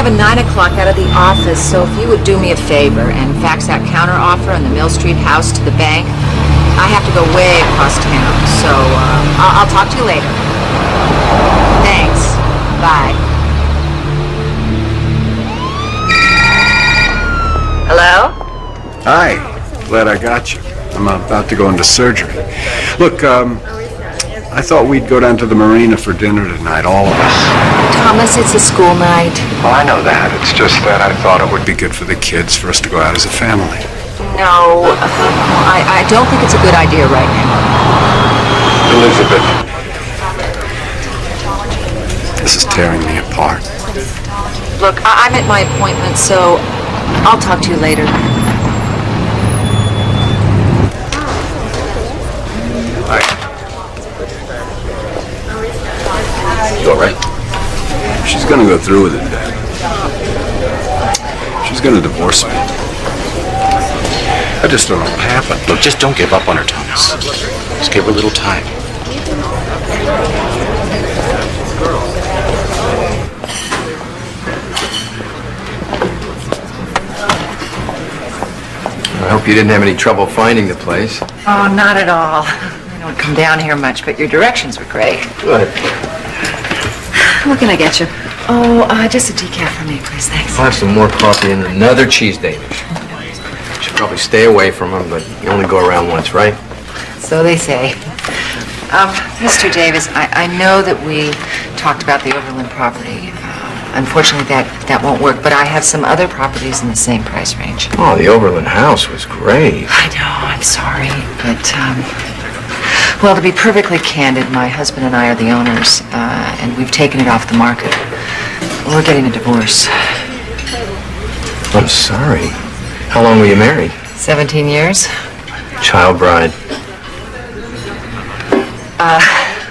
have a 9 o'clock out of the office, so if you would do me a favor and fax that counter offer on the Mill Street house to the bank, I have to go way across town, so I'll talk to you later. Thanks. Bye. Hello? Hi. Glad I got you. I'm about to go into surgery. Look, I thought we'd go down to the marina for dinner tonight, all of us. Thomas, it's a school night. Well, I know that. It's just that I thought it would be good for the kids for us to go out as a family. No, I don't think it's a good idea right now. Elizabeth. This is tearing me apart. Look, I'm at my appointment, so I'll talk to you later. Hi. You all right? She's gonna go through with it, Dad. She's gonna divorce me. I just don't know what happened. Look, just don't give up on her, Thomas. Just give her a little time. I hope you didn't have any trouble finding the place. Oh, not at all. I don't come down here much, but your directions were great. Good. What can I get you? Oh, just a decaf for me, please. Thanks. I'll have some more coffee and another cheese Danish. Should probably stay away from them, but you only go around once, right? So they say. Mr. Davis, I know that we talked about the Overland property. Unfortunately, that won't work, but I have some other properties in the same price range. Oh, the Overland house was great. I know, I'm sorry, but, well, to be perfectly candid, my husband and I are the owners, and we've taken it off the market. We're getting a divorce. I'm sorry. How long were you married? 17 years. Child bride.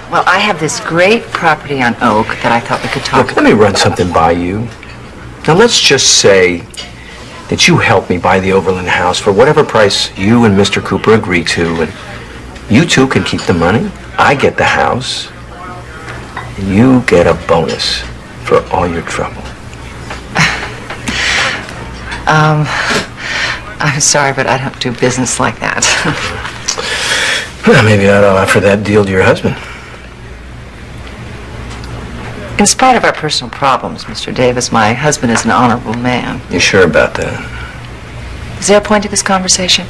Well, I have this great property on Oak that I thought we could talk Look, let me run something by you. Now, let's just say that you help me buy the Overland house for whatever price you and Mr. Cooper agree to, and you two can keep the money, I get the house, and you get a bonus for all your trouble. I'm sorry, but I don't do business like that. Well, maybe I'll offer that deal to your husband. In spite of our personal problems, Mr. Davis, my husband is an honorable man. You sure about that? Is there a point to this conversation?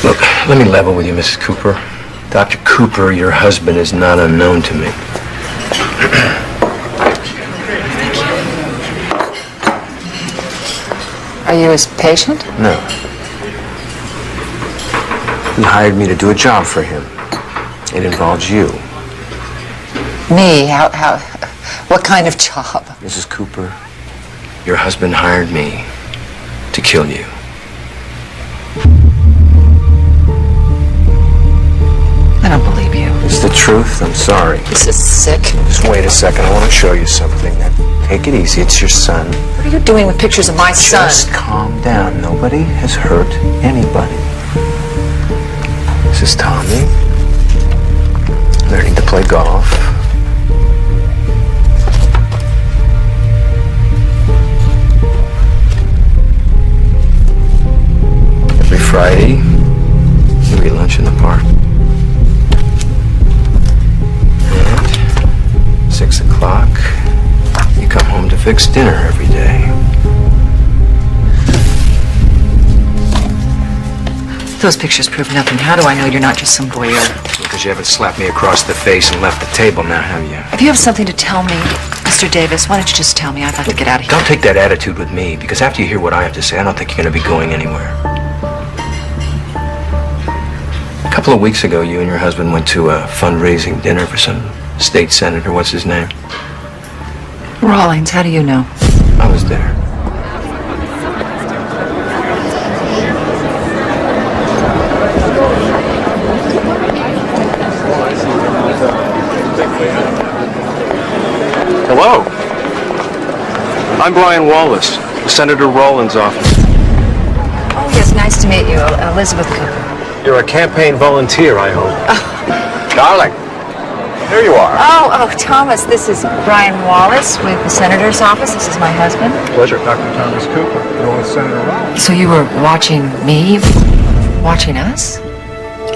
Look, let me level with you, Mrs. Cooper. Dr. Cooper, your husband, is not unknown to me. Are you his patient? No. He hired me to do a job for him. It involves you. Me? What kind of job? Mrs. Cooper, your husband hired me to kill you. I don't believe you. It's the truth. I'm sorry. This is sick. Just wait a second. I want to show you something. Take it easy. It's your son. What are you doing with pictures of my son? Just calm down. Nobody has hurt anybody. This is Tommy. Learning to play golf. Every Friday, we eat lunch in the park. And 6 o'clock, you come home to fix dinner every day. Those pictures prove nothing. How do I know you're not just some voyeur? Because you haven't slapped me across the face and left the table now, have you? If you have something to tell me, Mr. Davis, why don't you just tell me? I'd like to get out of here. Don't take that attitude with me, because after you hear what I have to say, I don't think you're going to be going anywhere. A couple of weeks ago, you and your husband went to a fundraising dinner for some state senator. What's his name? Rawlings, how do you know? I was there. Hello. I'm Brian Wallace, Senator Rawlins' office. Oh, yes, nice to meet you. Elizabeth Cooper. You're a campaign volunteer, I hope. Darling, There you are. Oh, Thomas, this is Brian Wallace with the Senator's office. This is my husband. Pleasure. Dr. Thomas Cooper. You're with Senator Rollins. So you were watching me? Watching us?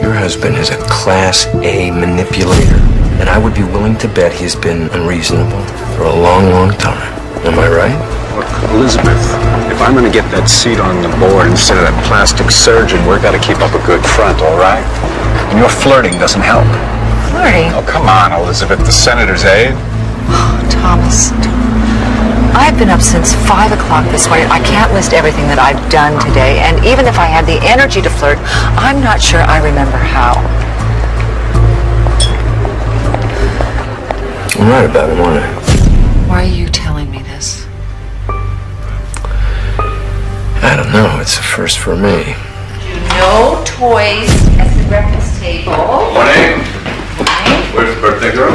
Your husband is a Class A manipulator, and I would be willing to bet he's been unreasonable for a long, long time. Am I right? Look, Elizabeth, if I'm going to get that seat on the board instead of that plastic surgeon, we've got to keep up a good front, all right? And your flirting doesn't help. Flirting? Oh, come on, Elizabeth. The senator's aide. Thomas, I've been up since 5 o'clock this morning. I can't list everything that I've done today, and even if I had the energy to flirt, I'm not sure I remember how. I'm right about it, aren't I? Why are you telling me this? I don't know. It's a first for me. No toys at the breakfast table. Morning. Where's the birthday girl?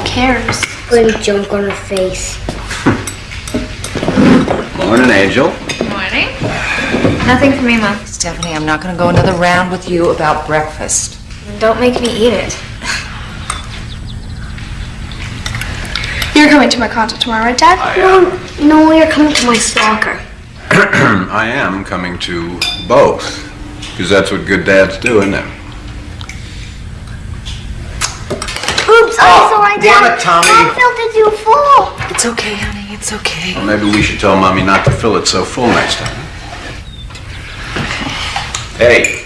Cares. Put a junk on her face. Morning, Angel. Morning. Nothing for me, Mom. Stephanie, I'm not going to go another round with you about breakfast. Don't make me eat it. You're coming to my concert tomorrow, right, Dad? I am. No, you're coming to my stalker. I am coming to both. Because that's what good dads do, isn't it? Oops, I'm sorry, damn Dad. it, Tommy. Mom filled it too full. It's okay, honey. It's okay. Well, maybe we should tell Mommy not to fill it so full next time. Hey.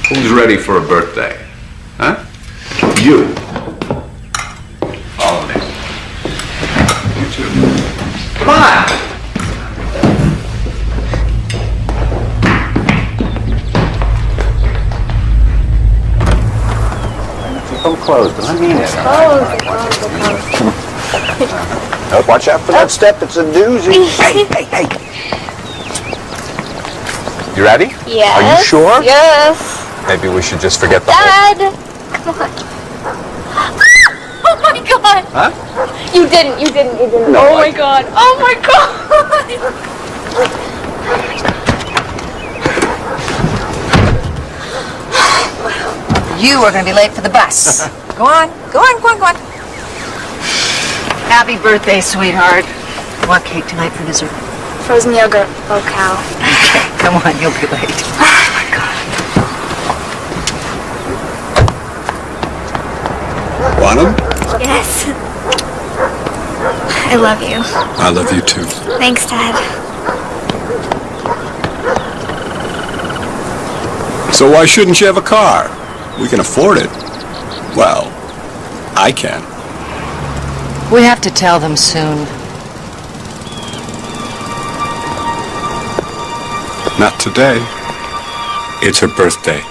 Who's ready for a birthday? Huh? You. Follow me. You too. Come on. Keep them closed. I mean it. Oh, watch out for that step. It's a doozy. Hey. You ready? Yes. Are you sure? Yes. Maybe we should just forget the Dad! Come on. Oh my God! Huh? You didn't. No, oh I my God. Oh my God! You are going to be late for the bus. Go on. Happy birthday, sweetheart. Want cake tonight for dessert? Frozen yogurt. Oh, cow. Okay, come on. You'll be late. Oh, my God. Want them? Yes. I love you. I love you too. Thanks, Dad. So why shouldn't you have a car? We can afford it. Well, I can. We have to tell them soon. Not today. It's her birthday.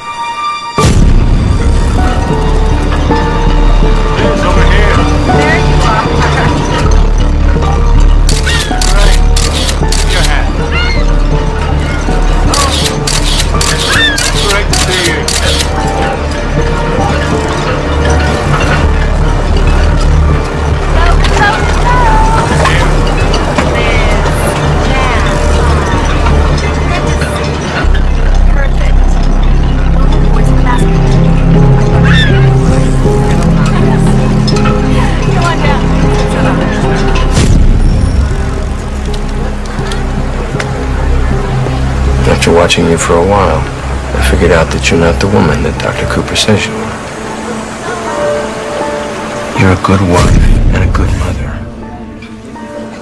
After watching you for a while, I figured out that you're not the woman that Dr. Cooper says you are. You're a good wife and a good mother.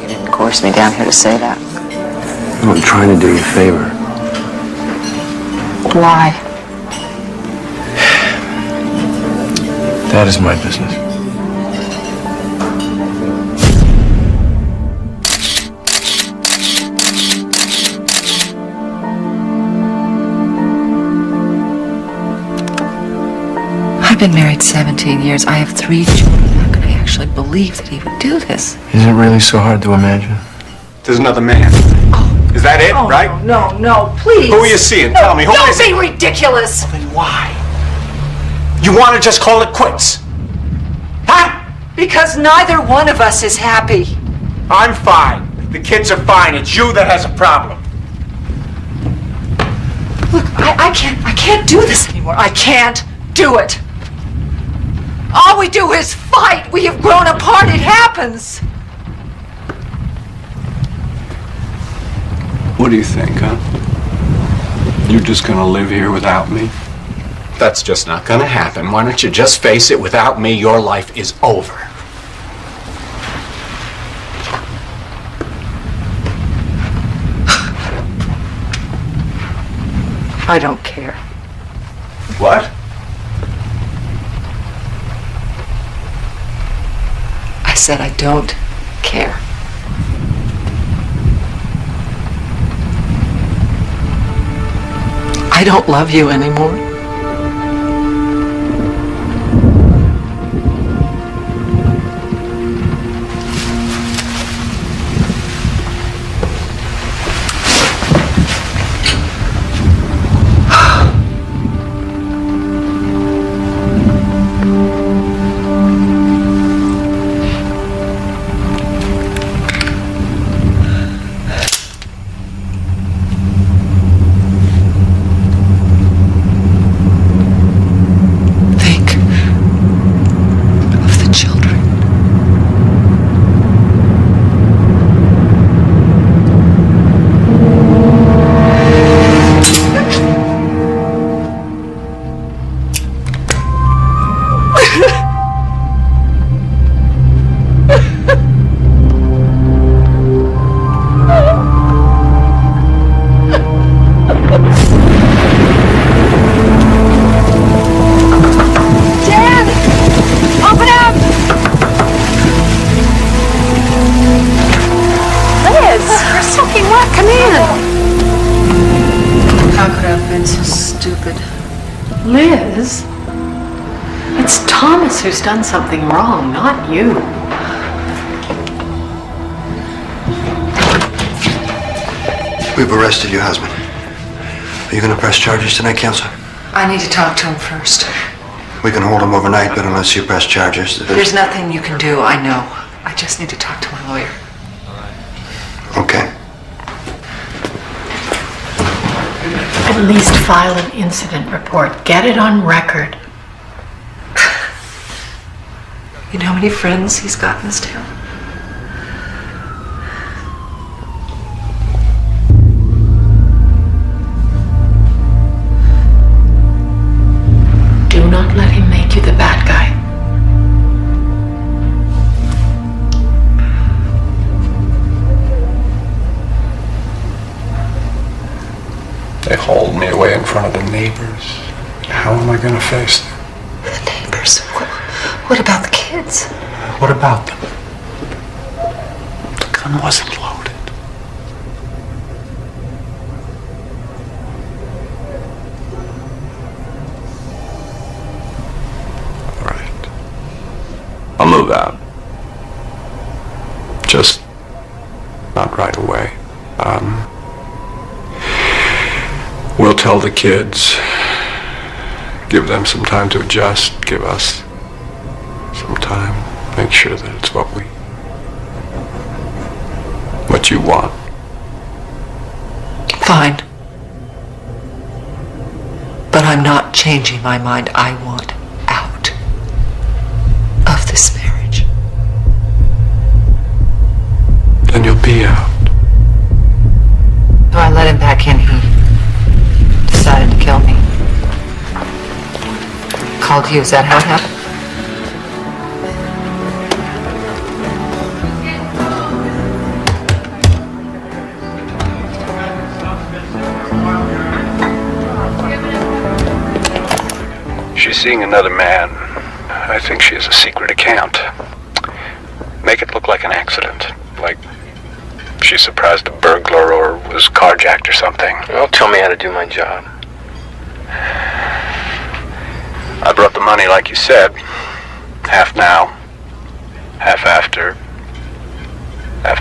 You didn't coerce me down here to say that. I'm trying to do you a favor. Why? That is my business. I've been married 17 years. I have 3 children. How can I actually believe that he would do this? Is it really so hard to imagine? There's another man. Is that it, right? No, please. Who are you seeing? Tell me. Who Don't is it? be ridiculous. Then why? You want to just call it quits? Huh? Because neither one of us is happy. I'm fine. The kids are fine. It's you that has a problem. Look, I can't do this anymore. I can't do it. All we do is fight. We have grown apart. It happens. What do you think, huh? You're just gonna live here without me? That's just not gonna happen. Why don't you just face it? Without me, your life is over. I don't care. What? I said I don't care. I don't love you anymore. Liz, it's Thomas who's done something wrong, not you. We've arrested your husband. Are you going to press charges tonight, Counselor? I need to talk to him first. We can hold him overnight, but unless you press charges... There's nothing you can do, I know. I just need to talk to my lawyer. Okay. At least file an incident report. Get it on record. You know how many friends he's got in this town? Do not let him make you the bad guy. They hauled me away in front of the neighbors. How am I going to face them? The neighbors? What about the kids? What about them? The gun wasn't loaded. All right. I'll move out. Just not right away. We'll tell the kids. Give them some time to adjust. Give us some time. Make sure that it's what you want. Fine. But I'm not changing my mind. I want out of this marriage. Then you'll be out. So I let him back in. He decided to kill me. Called you. Is that how it happened? She's seeing another man. I think she has a secret account. Make it look like an accident. Like she surprised a burglar or was carjacked or something. Well, tell me how to do my job. I brought the money like you said. Half now, half after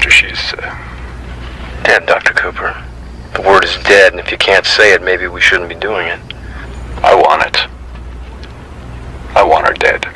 she's... Dead, Dr. Cooper. The word is dead, and if you can't say it, maybe we shouldn't be doing it. I want it. I want her dead.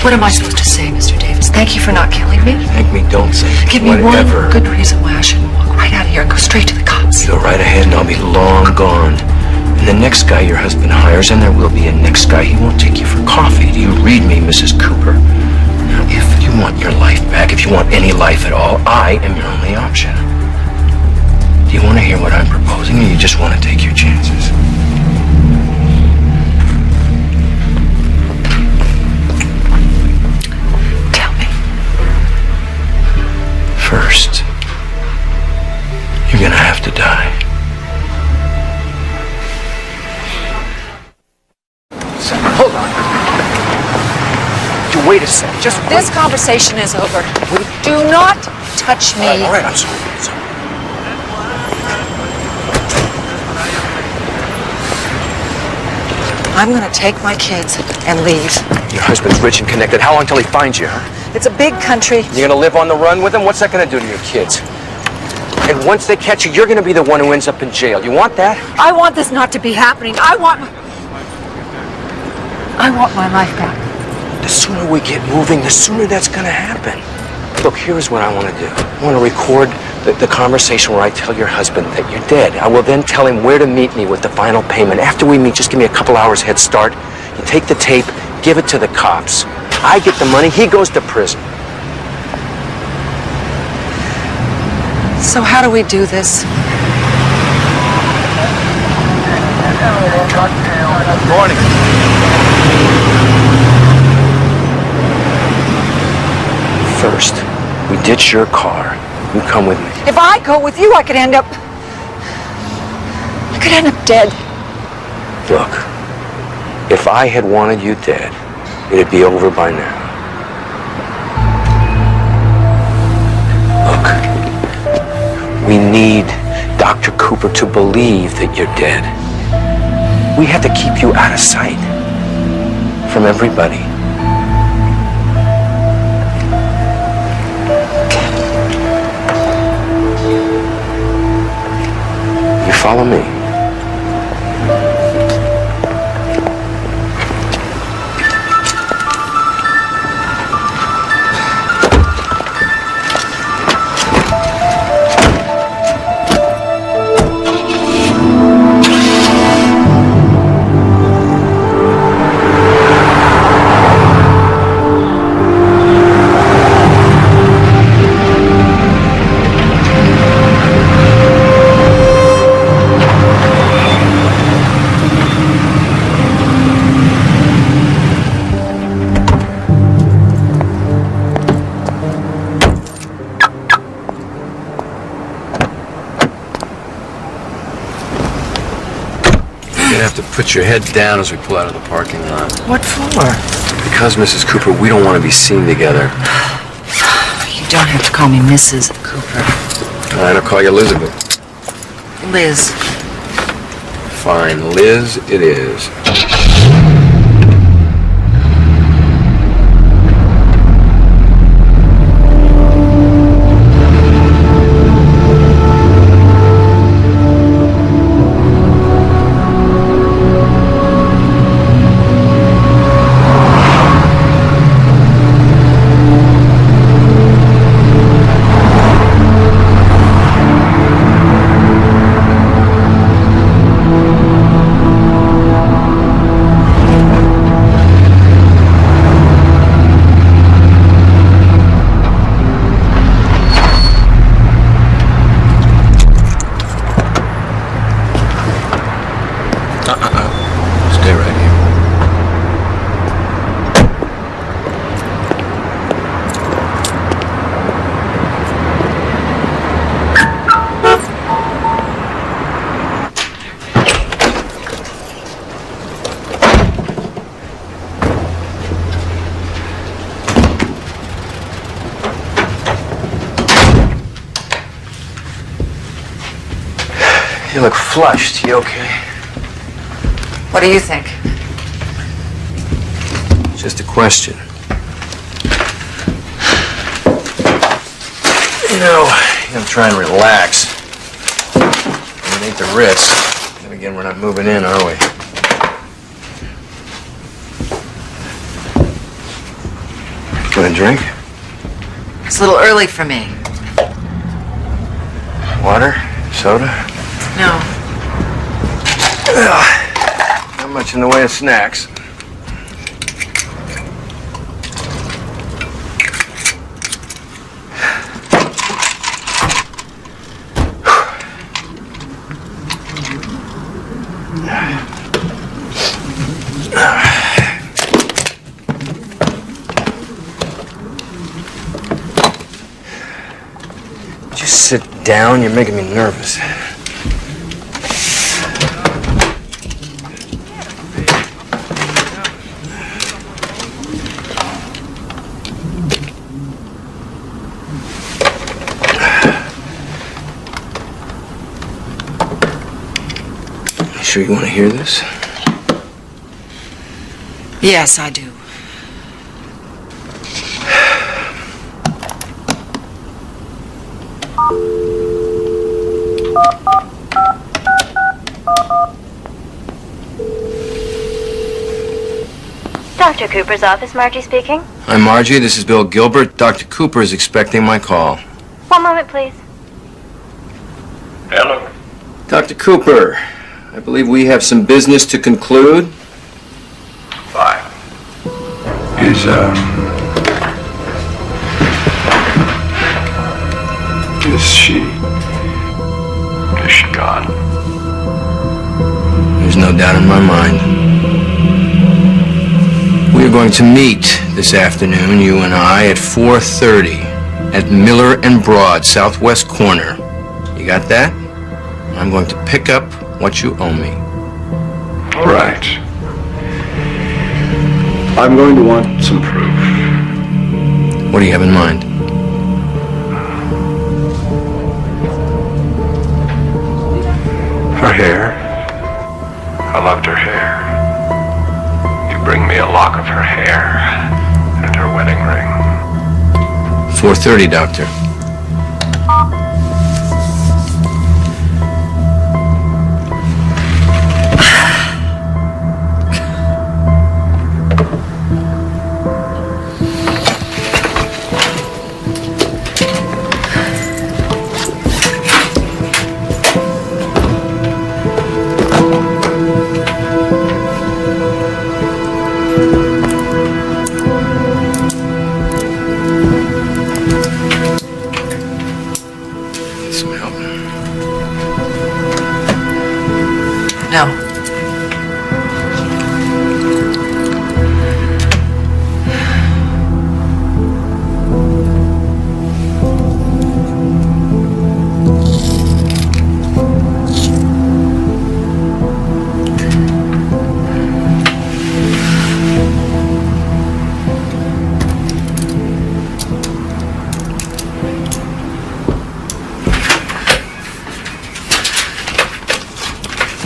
What am I supposed to say, Mr. Davis? Thank you for not killing me? Thank me, don't say. Give me Whatever. one good reason why I shouldn't walk right out of here and go straight to the cops. Go right ahead and I'll be long gone. And the next guy your husband hires, and there will be a next guy, he won't take you for coffee. Do you read me, Mrs. Cooper? Now, if you want your life back, if you want any life at all, I am your only option. Do you want to hear what I'm proposing, or you just want to take your chances? Tell me. First, you're gonna have to die. Hold on. You wait a second. Just wait. This conversation is over. Do not touch me. All right, I'm sorry. I'm gonna take my kids and leave. Your husband's rich and connected. How long till he finds you, huh? It's a big country. You're gonna live on the run with him? What's that gonna do to your kids? And once they catch you, you're gonna be the one who ends up in jail. You want that? I want this not to be happening. I want my life back. The sooner we get moving, the sooner that's gonna happen. Look, here's what I want to do. I want to record the conversation where I tell your husband that you're dead. I will then tell him where to meet me with the final payment. After we meet, just give me a couple hours head start. You take the tape, give it to the cops. I get the money, he goes to prison. So how do we do this? Good morning. First, we ditch your car. You come with me. If I go with you, I could end up dead. Look, if I had wanted you dead, it'd be over by now. Look, we need Dr. Cooper to believe that you're dead. We have to keep you out of sight from everybody. You follow me? Put your head down as we pull out of the parking lot. What for? Because, Mrs. Cooper, we don't want to be seen together. You don't have to call me Mrs. Cooper. All right, I'll call you Elizabeth. Liz. Fine, Liz it is. Stay right here. You look flushed. You okay? What do you think? Just a question. You gotta try and relax. It ain't the Ritz. Then again, we're not moving in, are we? a drink? It's a little early for me. Water? Soda? No. Not much in the way of snacks. Just sit down. You're making me nervous. You sure you want to hear this? Yes, I do. Dr. Cooper's office, Margie speaking. Hi, Margie. This is Bill Gilbert. Dr. Cooper is expecting my call. One moment, please. Hello. Dr. Cooper, I believe we have some business to conclude. Fine. Is she gone? There's no doubt in my mind. We are going to meet this afternoon, you and I, at 4:30 at Miller and Broad, southwest corner. You got that? I'm going to pick up what you owe me. All right. I'm going to want some proof. What do you have in mind? Her hair. I loved her hair. You bring me a lock of her hair and her wedding ring. 4:30, Doctor. Smell. No.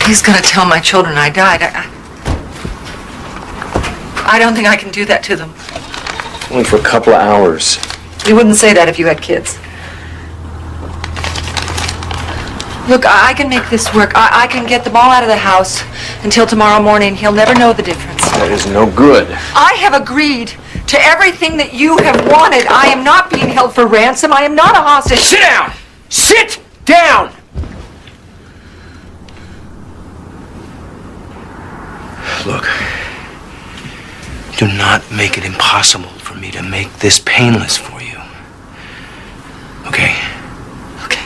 He's gonna tell my children I died. I don't think I can do that to them. Only for a couple of hours. You wouldn't say that if you had kids. Look, I can make this work. I can get them all out of the house until tomorrow morning. He'll never know the difference. That is no good. I have agreed to everything that you have wanted. I am not being held for ransom. I am not a hostage. Sit down! Sit down! Look, do not make it impossible for me to make this painless for you. Okay? Okay.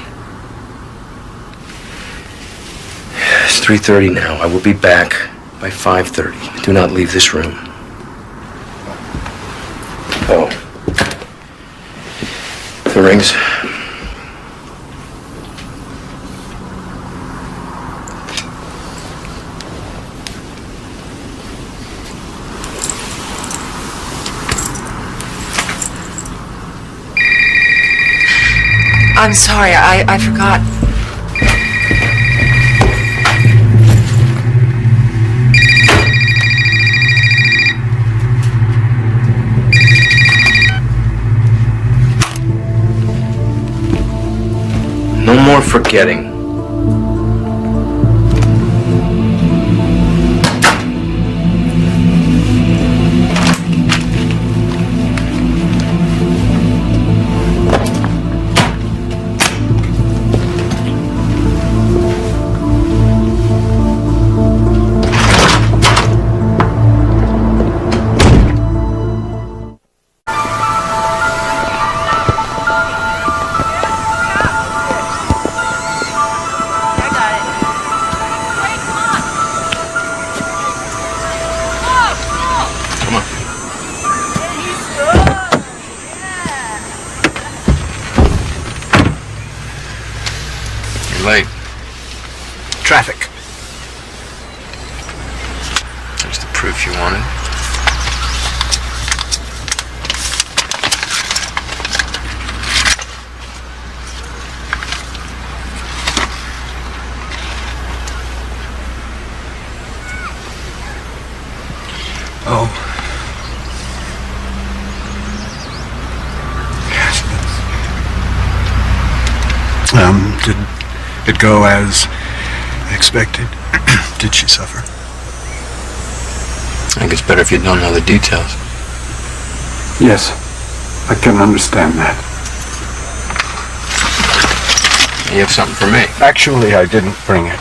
It's 3:30 now. I will be back by 5:30. Do not leave this room. Oh. The rings. I'm sorry, I forgot. No more forgetting. late? Traffic. There's the proof you wanted. Oh. Yes. Did it go as expected? Did she suffer? I think it's better if you don't know the details. Yes, I can understand that. You have something for me. Actually, I didn't bring it.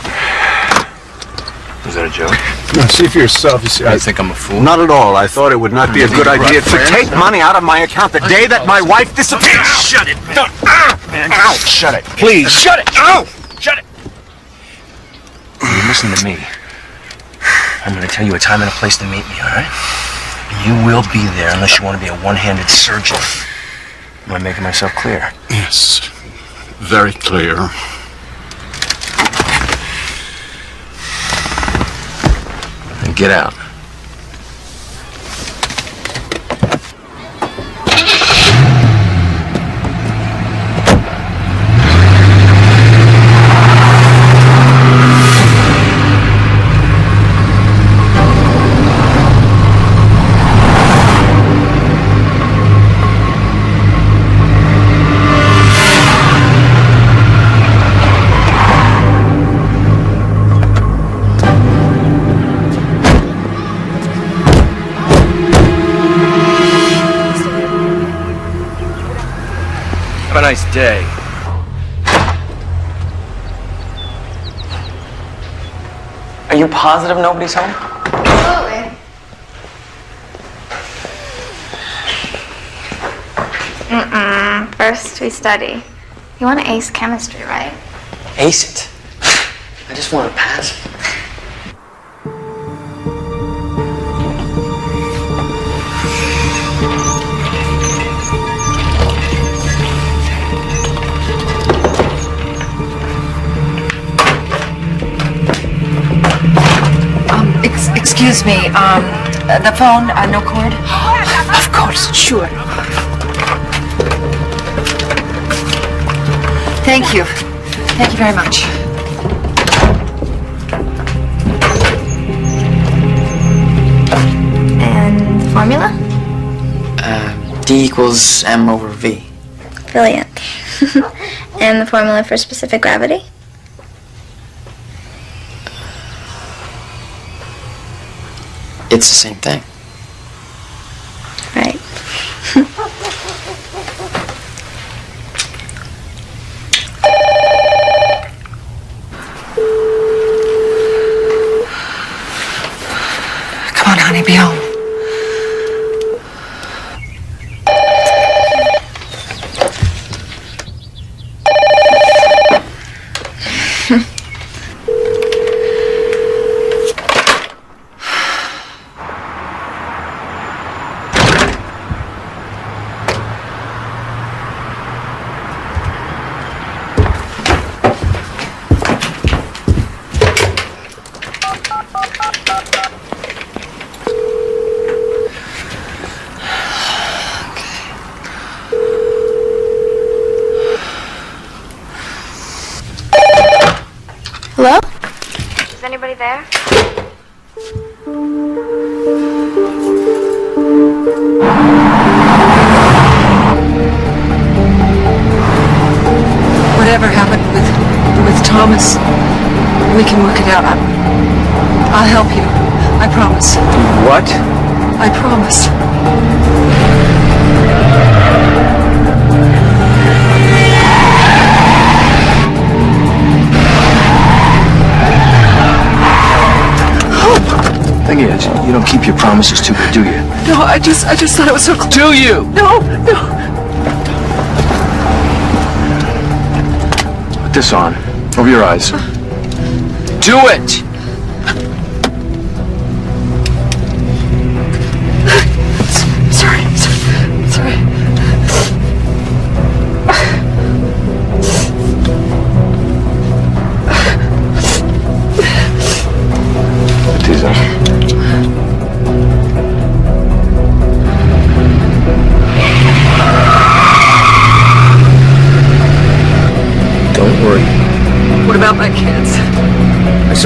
Was that a joke? No, see for yourself. You see, You think I'm a fool? Not at all. I thought it would not be a good idea to take money out of my account the day that my wife disappeared. Shut it! Man, ow! Shut it, please. Shut it! Ow! Shut it! You listen to me. I'm going to tell you a time and a place to meet me, all right? You will be there unless you want to be a one-handed surgeon. Am I making myself clear? Yes, very clear. Then get out. Have a nice day. Are you positive nobody's home? Absolutely. First, we study. You want to ace chemistry, right? Ace it. I just want to pass. Excuse me, the phone, no cord? Of course, sure. Thank you. Thank you very much. And the formula? D equals M over V. Brilliant. And the formula for specific gravity? It's the same thing. Right. Come on, honey, be home. Hello? Is anybody there? Whatever happened with Thomas, we can work it out. I'll help you. I promise. What? I promise. Thing is, you don't keep your promises too good, do you? No, I just thought it was so close. Do you? No. Put this on. Over your eyes. Do it! Sorry.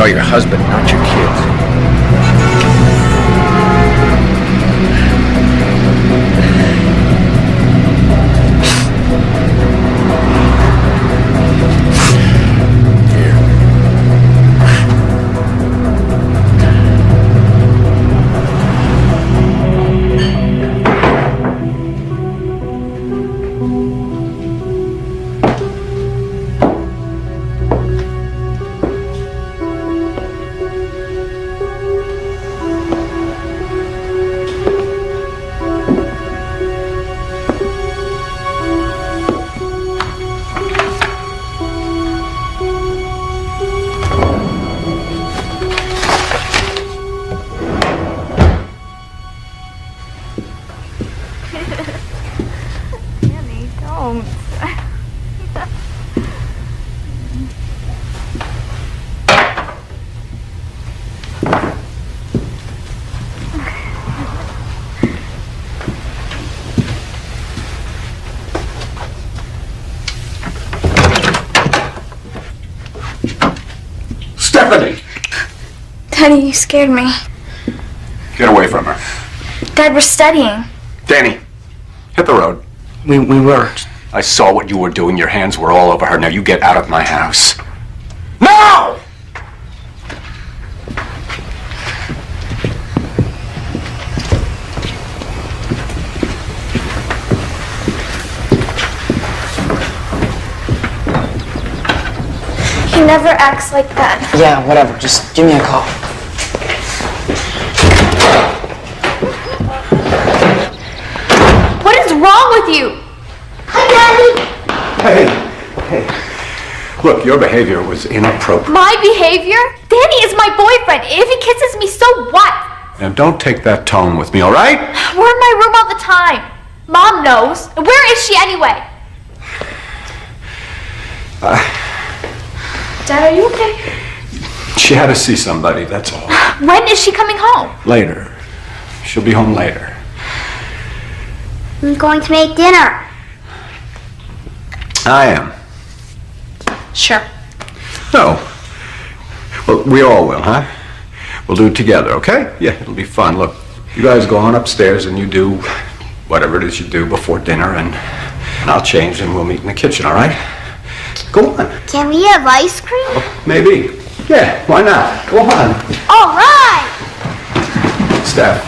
saw your husband, not your kids. Stephanie! Daddy, you scared me. Get away from her. Dad, we're studying. Danny, hit the road. We were. I saw what you were doing. Your hands were all over her. Now you get out of my house. Now! He never acts like that. Yeah, whatever. Just give me a call. What is wrong with you? Hi, Daddy. Hey. Look, your behavior was inappropriate. My behavior? Danny is my boyfriend. If he kisses me, so what? Now don't take that tone with me, all right? We're in my room all the time. Mom knows. Where is she anyway? Dad, are you okay? She had to see somebody, that's all. When is she coming home? Later. She'll be home later. I'm going to make dinner. I am. Sure. No. Well, we all will, huh? We'll do it together, okay? Yeah, it'll be fun. Look, you guys go on upstairs and you do whatever it is you do before dinner, and I'll change and we'll meet in the kitchen, all right? Go on. Can we have ice cream? Oh, maybe. Yeah, why not? Go on. All right. Steph,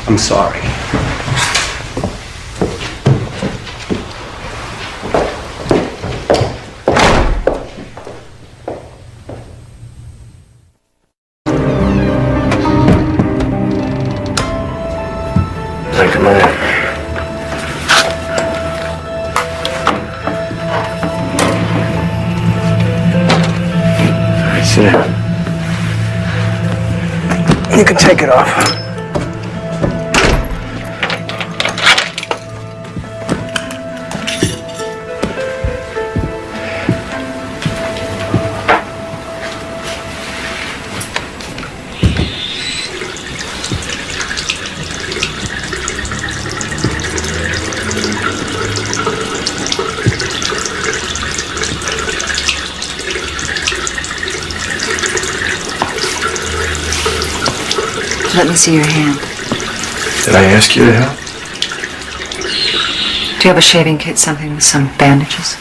I'm sorry. Come on. Sit down. You can take it off. Let me see your hand. Did I ask you to help? Do you have a shaving kit, something with some bandages?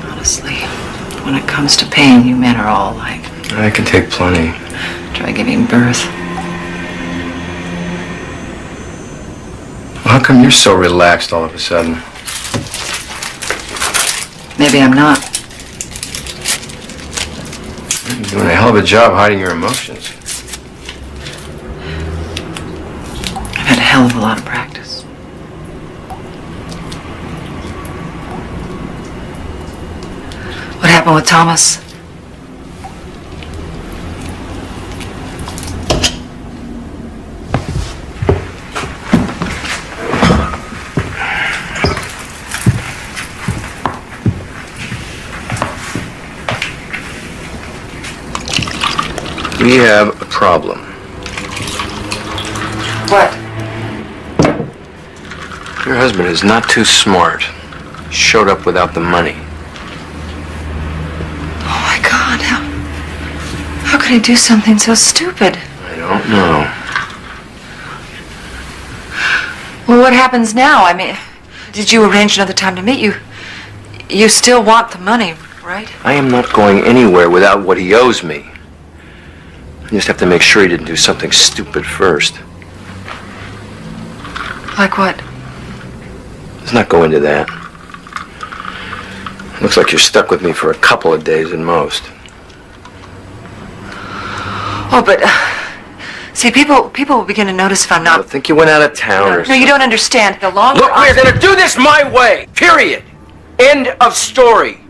Honestly, when it comes to pain, you men are all alike. I can take plenty. Try giving birth. How come you're so relaxed all of a sudden? Maybe I'm not. You're doing a hell of a job hiding your emotions. I've had a hell of a lot of practice. What happened with Thomas? We have a problem. What? Your husband is not too smart. He showed up without the money. Oh my God, how could he do something so stupid? I don't know. Well, what happens now? I mean, did you arrange another time to meet? You still want the money, right? I am not going anywhere without what he owes me. I just have to make sure he didn't do something stupid first. Like what? Let's not go into that. Looks like you're stuck with me for a couple of days at most. Oh, but see, people will begin to notice if I'm I not. think you went out of town or No, something. you don't understand. The longer. Look, we're gonna do this my way. Period. End of story.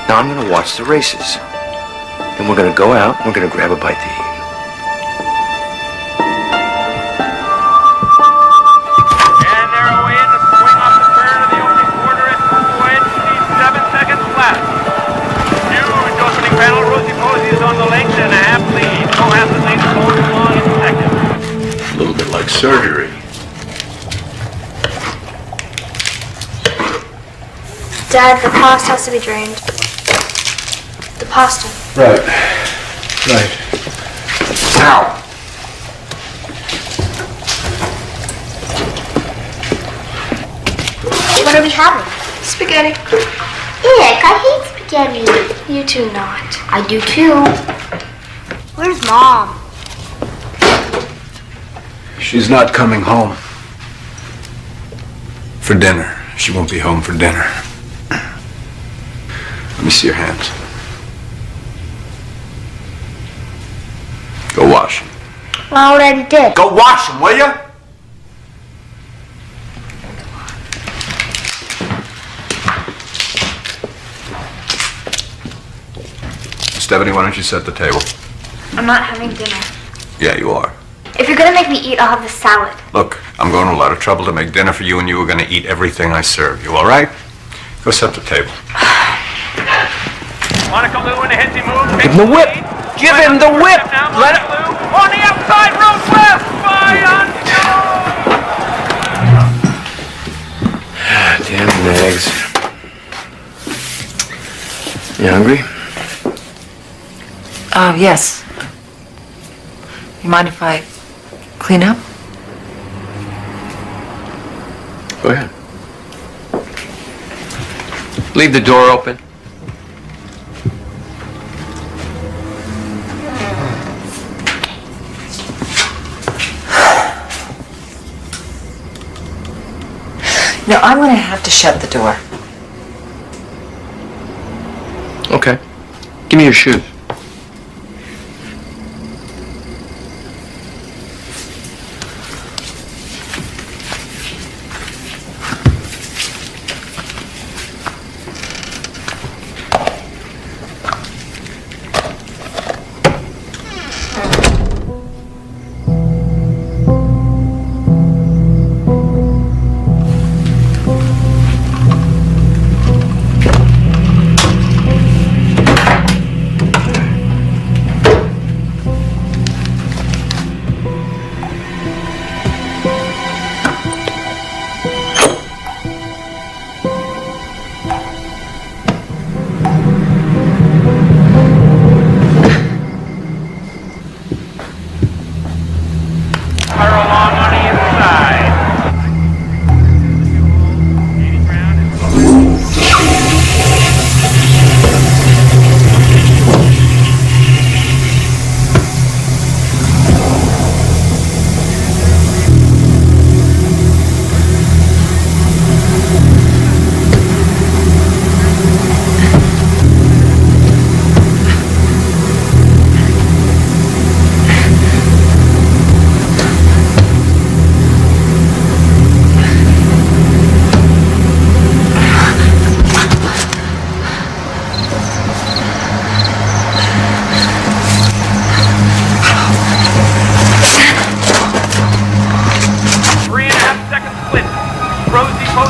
Now I'm gonna watch the races. Then we're gonna go out and we're gonna grab a bite to eat. And they're away in the swing off the turn of the opening quarter at 27 seconds left. Huge opening panel. Rosie Posey is on the length and a half lead. Cohasset leads going along in second. A little bit like surgery. Dad, the pasta has to be drained. The pasta. Right. Right. Ow! What are we having? Spaghetti. Ick, I hate spaghetti. You do not. I do too. Where's Mom? She's not coming home. For dinner. She won't be home for dinner. Let me see your hands. Go wash them. I already did. Go wash them, will you? Stephanie, why don't you set the table? I'm not having dinner. Yeah, you are. If you're gonna make me eat, I'll have the salad. Look, I'm going to a lot of trouble to make dinner for you, and you are going to eat everything I serve you, all right? Go set the table. Monica Lou in a hitsy move. Give him the whip. Give him the whip. Let it. On the outside, road west by Damn nags. You hungry? Yes. You mind if I clean up? Go ahead. Leave the door open. No, I'm gonna have to shut the door. Okay. Give me your shoes.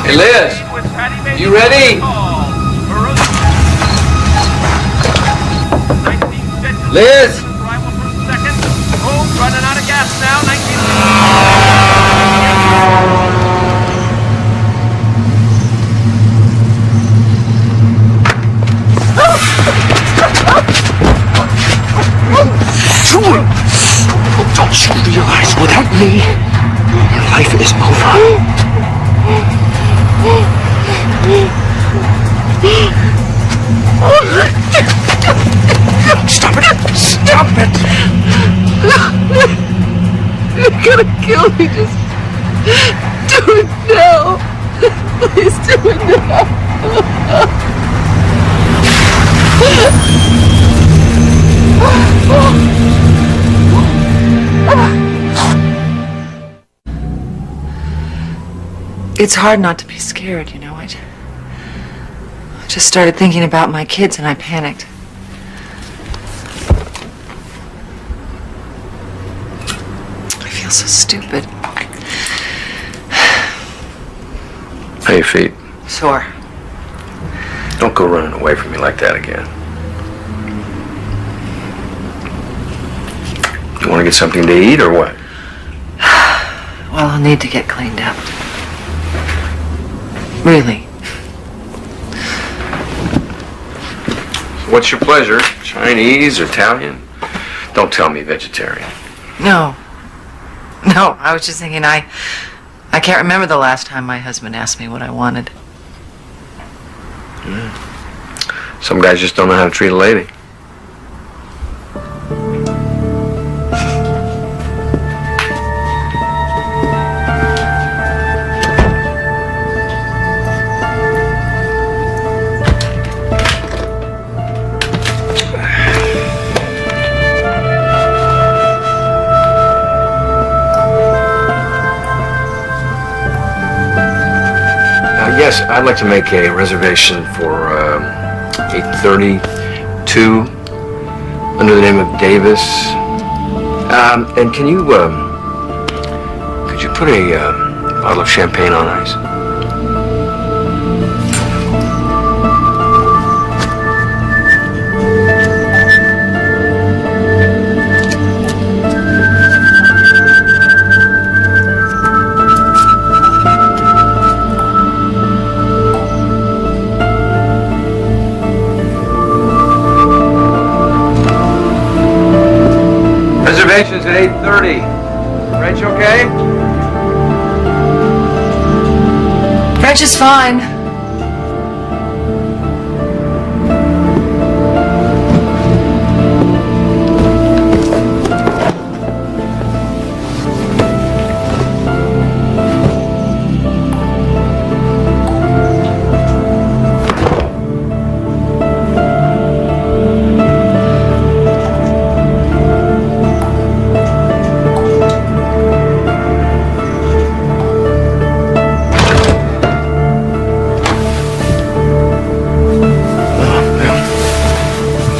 Hey, Liz, you ready? Liz! Arrival from second. Oh, running out of gas now. 19. Don't you realize without me, your life is over? Stop it! Stop it! You're gonna kill me. Just do it now. Please do it now. It's hard not to be scared, you know. I just started thinking about my kids and I panicked. I feel so stupid. How are your feet? Sore. Don't go running away from me like that again. You want to get something to eat or what? Well, I'll need to get cleaned up. Really. What's your pleasure? Chinese or Italian? Don't tell me vegetarian. No, I was just thinking I can't remember the last time my husband asked me what I wanted. Some guys just don't know how to treat a lady. Yes, I'd like to make a reservation for 8:32 under the name of Davis. And can you, could you put a bottle of champagne on ice? Reservations at 8:30. French okay? French is fine.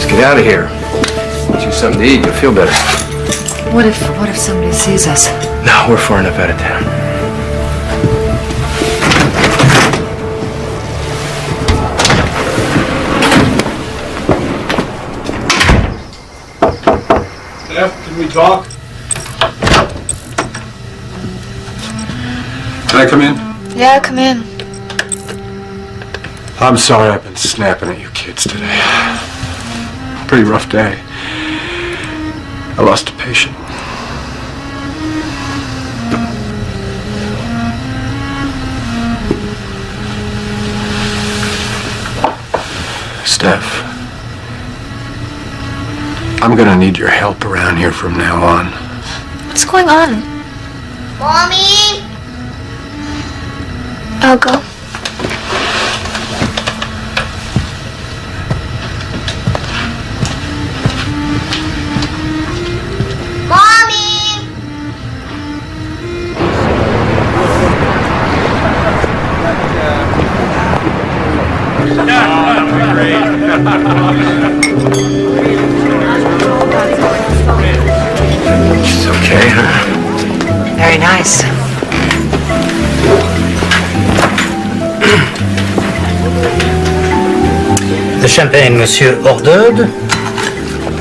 Get out of here. Get you something to eat, you'll feel better. What if somebody sees us? No, we're far enough out of town. Steph, can we talk? Can I come in? Yeah, come in. I'm sorry I've been snapping at you kids today. Pretty rough day. I lost a patient. Steph, I'm gonna need your help around here from now on. What's going on? Mommy! I'll go. It's okay, huh? Very nice. The champagne, monsieur, hors d'œuvre.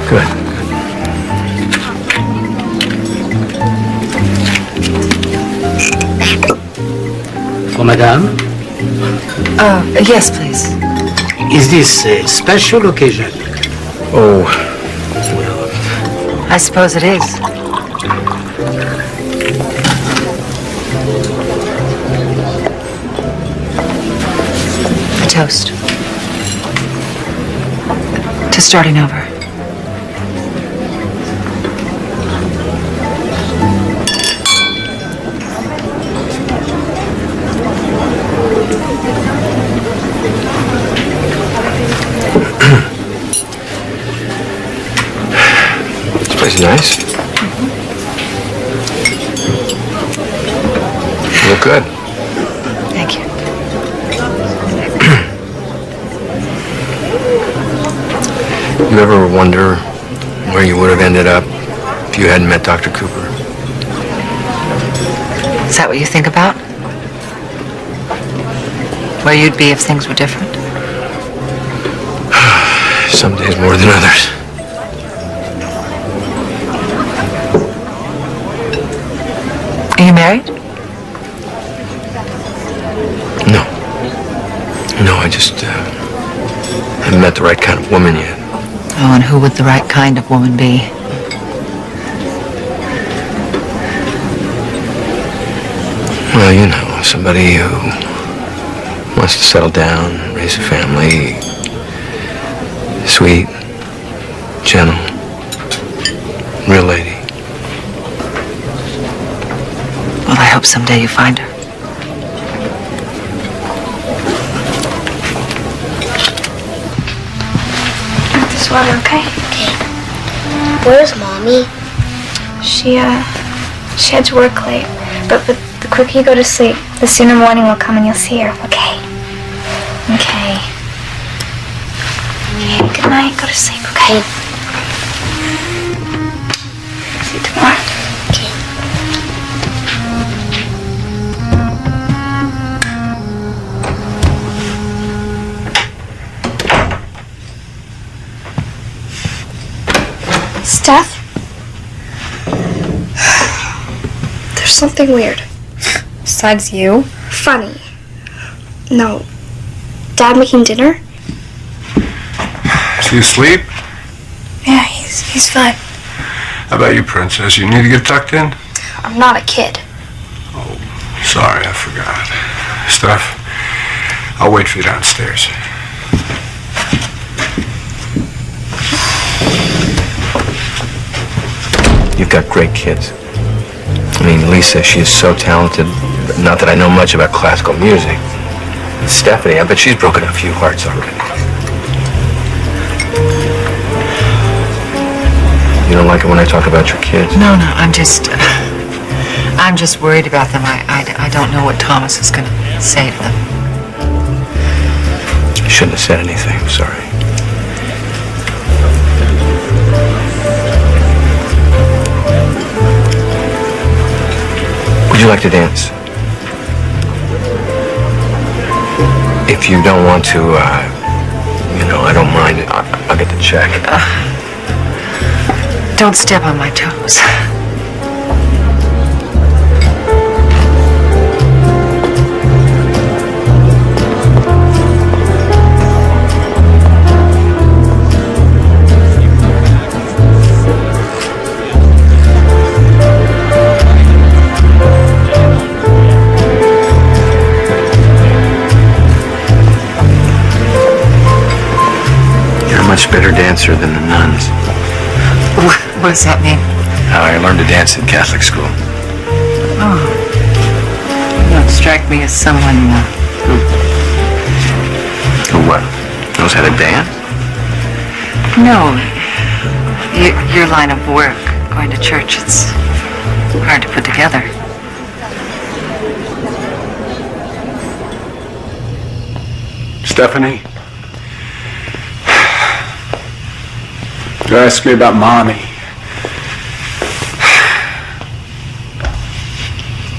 Good. Madame, Yes, please. is this a special occasion? Oh, I suppose it is. A toast. To starting over. this place is nice. You look good. Thank you. You ever wonder where you would have ended up if you hadn't met Dr. Cooper? Is that what you think about? Where you'd be if things were different? Some days more than others. Are you married? No. No, I just haven't met the right kind of woman yet. Oh, and who would the right kind of woman be? Well, you know, somebody who wants to settle down, raise a family, sweet, gentle, real lady. Well, I hope someday you find her. This water, okay? Okay. Where's Mommy? She had to work late. But the quicker you go to sleep, the sooner morning will come and you'll see her, okay? Okay. Okay, good night. Go to sleep, okay? See you tomorrow. Okay. Steph? There's something weird. Besides you? Funny. No. Dad making dinner? Is he asleep? Yeah, he's fine. How about you, Princess? You need to get tucked in? I'm not a kid. Sorry, I forgot. Steph, I'll wait for you downstairs. You've got great kids. I mean, Lisa, she is so talented. Not that I know much about classical music. Stephanie, I bet she's broken a few hearts already. You don't like it when I talk about your kids? No, I'm just worried about them. I don't know what Thomas is going to say to them. I shouldn't have said anything. I'm sorry. Would you like to dance? If you don't want to, I don't mind. I'll get the check. Don't step on my toes. Much better dancer than the nuns. What does that mean? I learned to dance at Catholic school. Oh. You don't strike me as someone Who what? Knows how to dance? No. Your line of work, going to church, it's hard to put together. Stephanie? You asked me about Mommy.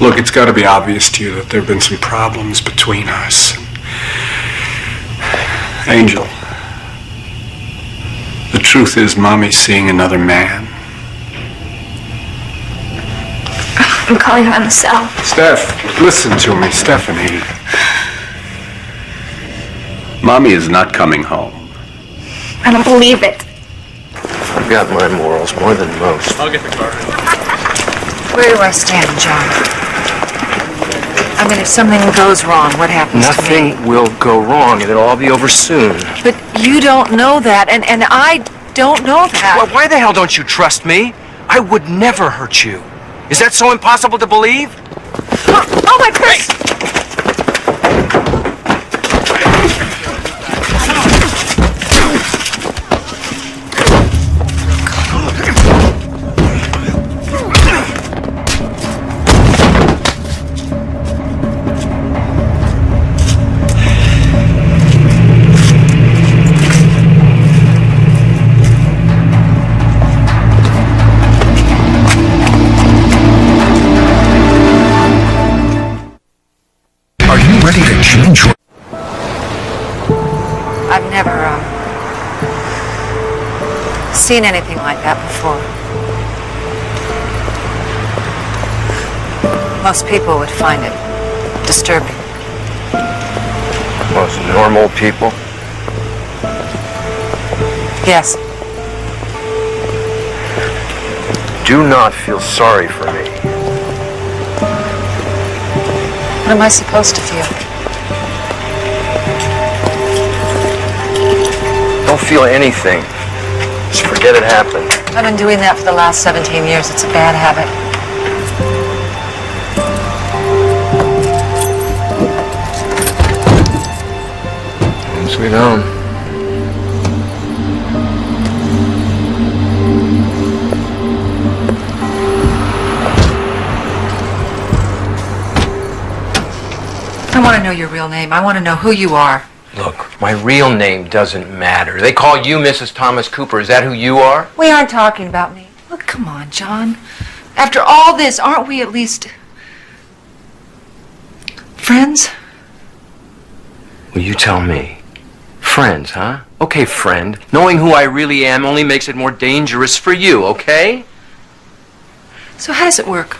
Look, it's got to be obvious to you that there have been some problems between us. Angel, the truth is Mommy's seeing another man. I'm calling her on the cell. Steph, listen to me, Stephanie. Mommy is not coming home. I don't believe it. I've got my morals more than most. I'll get the car. Where do I stand, John? I mean, if something goes wrong, what happens to me? Nothing will go wrong, and it'll all be over soon. But you don't know that, and I don't know that. Well, why the hell don't you trust me? I would never hurt you. Is that so impossible to believe? Oh, my purse! Ready to change your... I've never, seen anything like that before. Most people would find it disturbing. Most normal people? Yes. Do not feel sorry for me. What am I supposed to feel? Don't feel anything. Just forget it happened. I've been doing that for the last 17 years. It's a bad habit. Sweet home. I want to know your real name. I want to know who you are. Look, my real name doesn't matter. They call you Mrs. Thomas Cooper. Is that who you are? We aren't talking about me. Look, come on, John. After all this, aren't we at least friends? Well, you tell me. Friends, huh? Okay, friend. Knowing who I really am only makes it more dangerous for you, okay? So how does it work?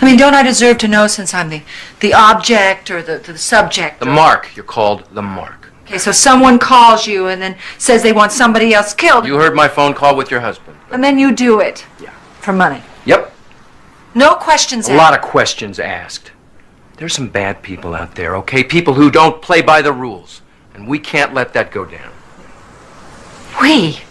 I mean, don't I deserve to know since I'm the object or the subject? The mark. You're called the mark. Okay, so someone calls you and then says they want somebody else killed. You heard my phone call with your husband. And then you do it. Yeah. For money. Yep. No questions asked. A lot of questions asked. There's some bad people out there, okay? People who don't play by the rules. And we can't let that go down. We?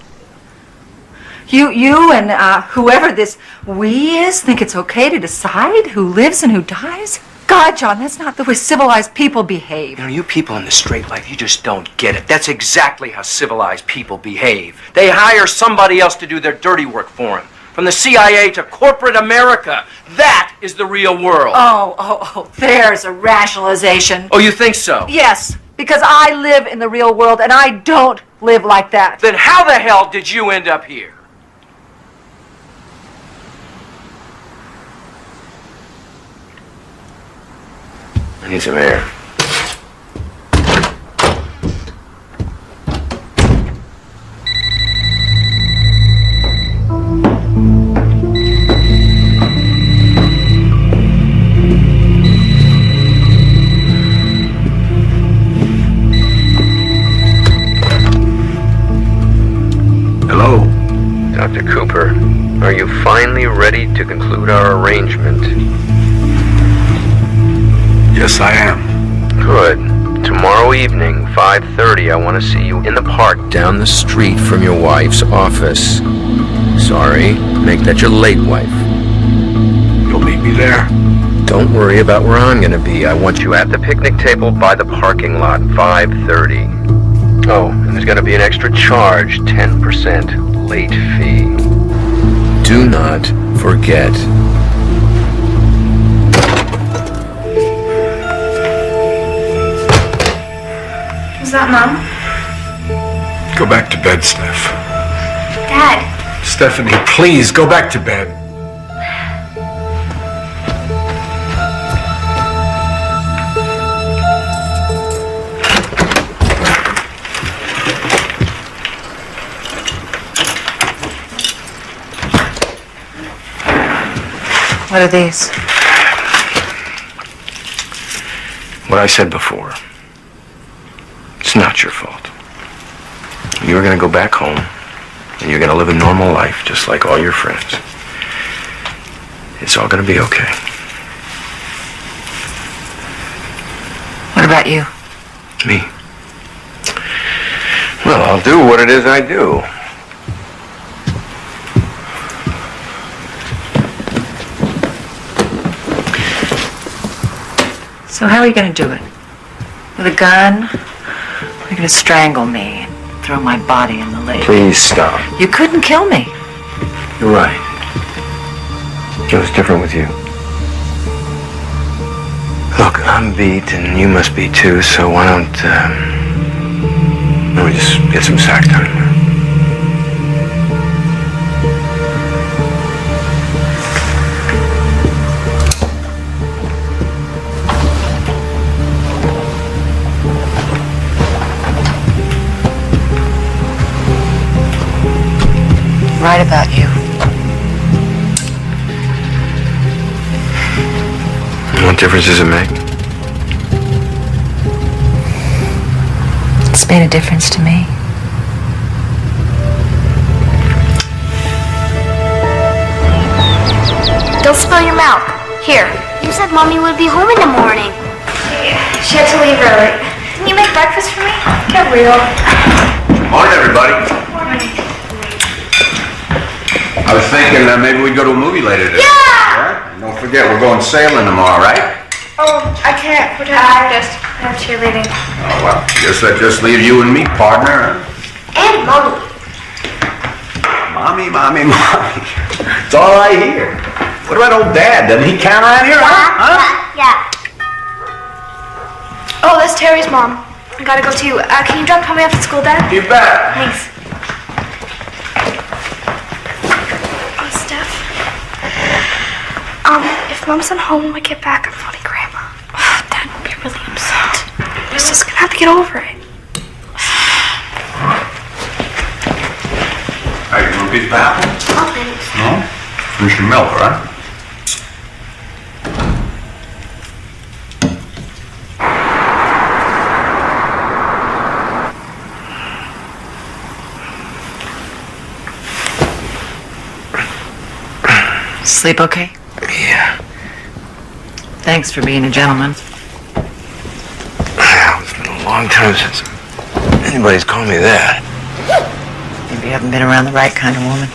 You and whoever this we is think it's okay to decide who lives and who dies? God, John, that's not the way civilized people behave. You know, you people in the straight life, you just don't get it. That's exactly how civilized people behave. They hire somebody else to do their dirty work for them. From the CIA to corporate America. That is the real world. Oh, there's a rationalization. Oh, you think so? Yes, because I live in the real world and I don't live like that. Then how the hell did you end up here? I need some air. Hello? Dr. Cooper, are you finally ready to conclude our arrangement? Yes, I am. Good. Tomorrow evening, 5:30, I want to see you in the park down the street from your wife's office. Sorry, make that your late wife. You'll meet me there? Don't worry about where I'm going to be. I want you at the picnic table by the parking lot, 5:30. Oh, and there's going to be an extra charge, 10% late fee. Do not forget. Is that Mom? Go back to bed, Steph. Dad. Stephanie, please, go back to bed. What are these? What I said before. It's not your fault. You're going to go back home, and you're going to live a normal life just like all your friends. It's all going to be okay. What about you? Me? Well, I'll do what it is I do. So how are you going to do it? With a gun? Or are you going to strangle me and throw my body in the lake? Please stop. You couldn't kill me. You're right. It was different with you. Look, I'm beat, and you must be too, so why don't we just get some sack time? Right about you. What difference does it make? It's made a difference to me. Don't spill your milk. Here. You said Mommy would be home in the morning. She had to leave early. Can you make breakfast for me? Get real. Morning, everybody. I was thinking maybe we'd go to a movie later today. Yeah! And don't forget, we're going sailing tomorrow, right? Oh, I can't. We're doing practice. I have cheerleading. Oh, well, guess that just leaves you and me, partner. And Mommy. Mommy, mommy, mommy. It's all I hear. What about old Dad? Doesn't he count around here? Yeah. Oh, that's Terry's mom. I gotta go too. Can you drop Tommy off at school, Dad? You bet. Thanks. Oh, Steph. If Mom's not home when we get back, I'm phoning Grandma. Dad will be really upset. He's just gonna have to get over it. Hey, you want a piece of apple? Oh, thanks. No? Finish your milk, all right? Sleep okay? Yeah. Thanks for being a gentleman. It's been a long time since anybody's called me that. Maybe you haven't been around the right kind of woman.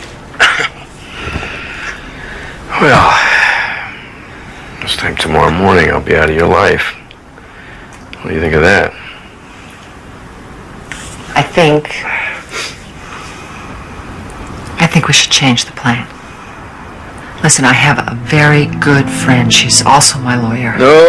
Well, this time tomorrow morning I'll be out of your life. What do you think of that? I think we should change the plan. Listen, I have a very good friend. She's also my lawyer. No.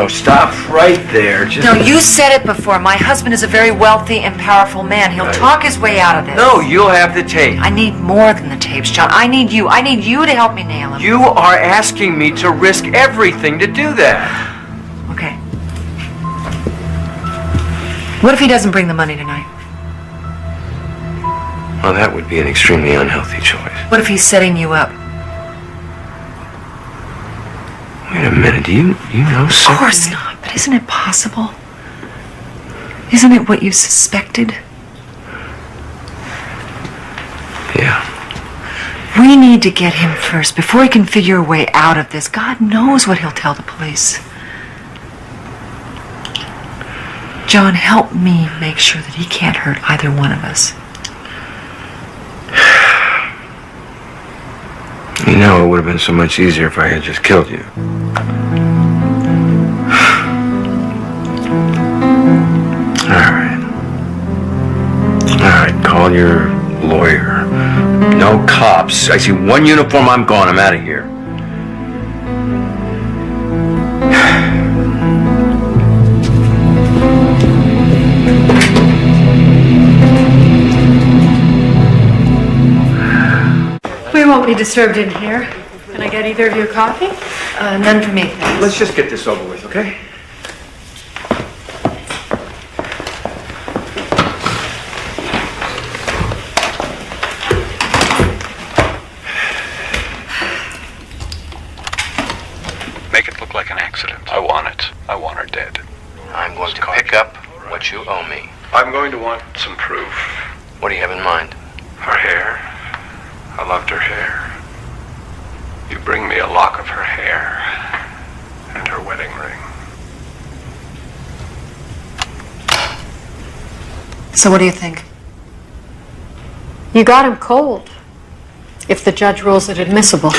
Stop right there. No, you said it before. My husband is a very wealthy and powerful man. He'll talk his way out of this. No, you'll have the tape. I need more than the tapes, John. I need you. I need you to help me nail him. You are asking me to risk everything to do that. Okay. What if he doesn't bring the money tonight? Well, that would be an extremely unhealthy choice. What if he's setting you up? Wait a minute, do you know something? Of course not, but isn't it possible? Isn't it what you suspected? Yeah. We need to get him first before he can figure a way out of this. God knows what he'll tell the police. John, help me make sure that he can't hurt either one of us. You know, it would have been so much easier if I had just killed you. All right, call your lawyer. No cops. I see one uniform, I'm gone. I'm out of here. We won't be disturbed in here. Can I get either of you a coffee? None for me, thanks. Let's just get this over with, okay? Make it look like an accident. I want it. I want her dead. I'm going to pick up what you owe me. I'm going to want some proof. What do you have in mind? Her hair. I loved her hair. You bring me a lock of her hair and her wedding ring. So what do you think? You got him cold, if the judge rules it admissible.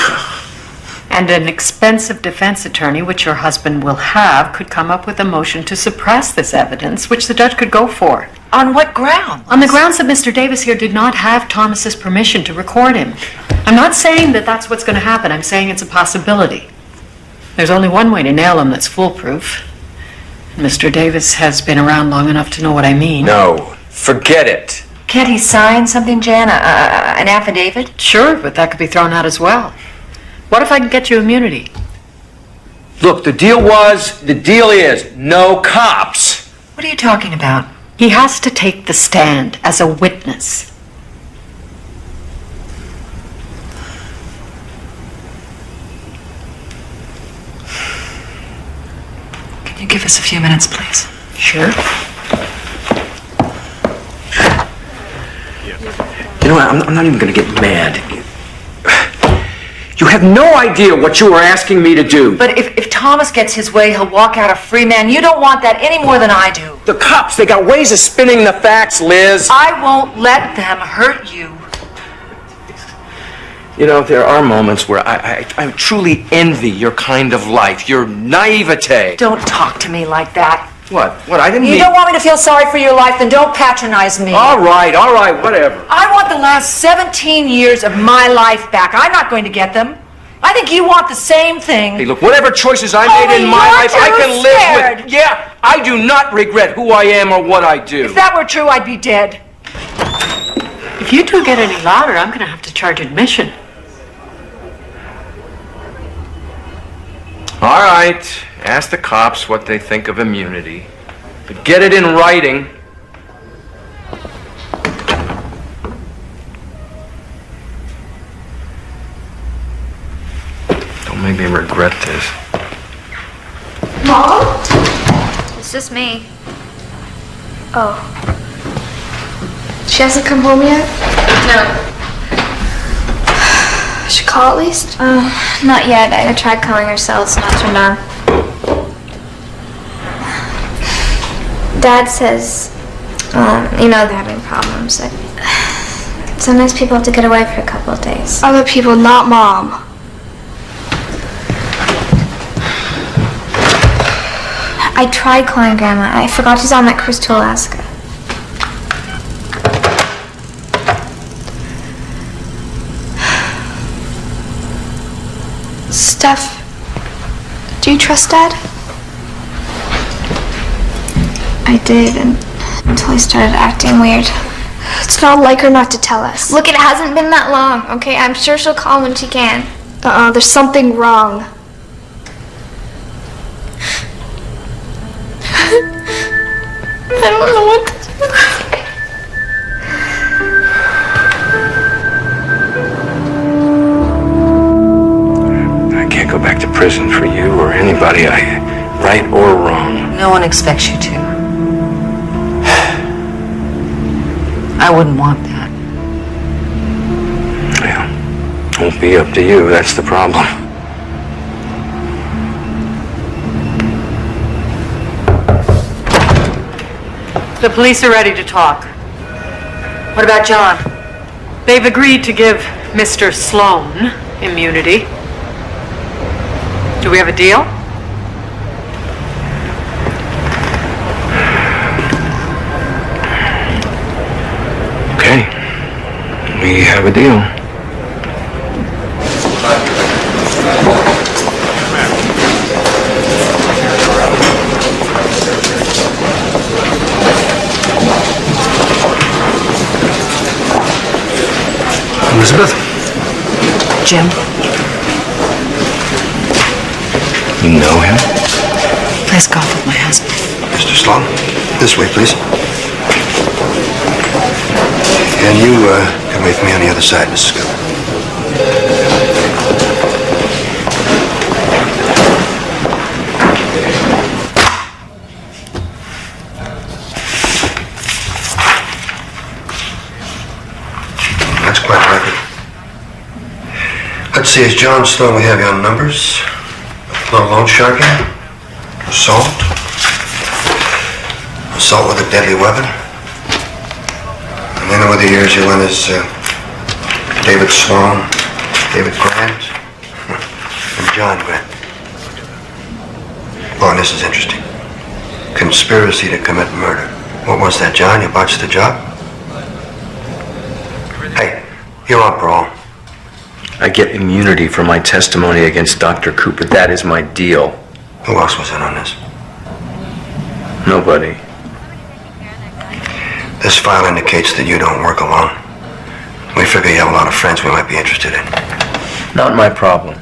And an expensive defense attorney, which your husband will have, could come up with a motion to suppress this evidence, which the judge could go for. On what ground? On the grounds that Mr. Davis here did not have Thomas's permission to record him. I'm not saying that that's what's going to happen. I'm saying it's a possibility. There's only one way to nail him that's foolproof. Mr. Davis has been around long enough to know what I mean. No, forget it. Can't he sign something, Jan? An affidavit? Sure, but that could be thrown out as well. What if I can get you immunity? Look, the deal is, no cops. What are you talking about? He has to take the stand as a witness. Can you give us a few minutes, please? Sure. You know what, I'm not even going to get mad. You have no idea what you are asking me to do. But if Thomas gets his way, he'll walk out a free man. You don't want that any more than I do. The cops, they got ways of spinning the facts, Liz. I won't let them hurt you. You know, there are moments where I truly envy your kind of life, your naivete. Don't talk to me like that. What? I didn't You mean... don't want me to feel sorry for your life, then don't patronize me. All right, whatever. I want the last 17 years of my life back. I'm not going to get them. I think you want the same thing. Hey, look, whatever choices I made in my life, I can live with. Yeah, I do not regret who I am or what I do. If that were true, I'd be dead. If you two get any louder, I'm going to have to charge admission. All right, ask the cops what they think of immunity. But get it in writing. Don't make me regret this. Mom? It's just me. Oh. She hasn't come home yet? No. I should call at least? Not yet. I tried calling her cell. It's not turned on. Dad says, you know they're having problems. Sometimes people have to get away for a couple of days. Other people, not Mom. I tried calling Grandma. I forgot she's on that cruise to Alaska. Steph, do you trust Dad? I did, until he started acting weird. It's not like her not to tell us. Look, it hasn't been that long, okay? I'm sure she'll call when she can. There's something wrong. I don't know what to do. I can't go back to prison for you or anybody, right or wrong. No one expects you to. I wouldn't want that. Well, won't be up to you, that's the problem. The police are ready to talk. What about John? They've agreed to give Mr. Sloan immunity. Do we have a deal? Okay. We have a deal. Elizabeth? Jim? You know him? Plays golf with my husband. Mr. Sloan, this way, please. And you, come with me on the other side, Mrs. Cooper. Let's see, is John Sloan, we have you on numbers. A little loan sharking. Assault. Assault with a deadly weapon. And then over the years you went as David Sloan, David Grant, and John Grant. Oh, and this is interesting. Conspiracy to commit murder. What was that, John? You botched the job? Hey, you're on parole. I get immunity for my testimony against Dr. Cooper. That is my deal. Who else was in on this? Nobody. This file indicates that you don't work alone. We figure you have a lot of friends we might be interested in. Not my problem.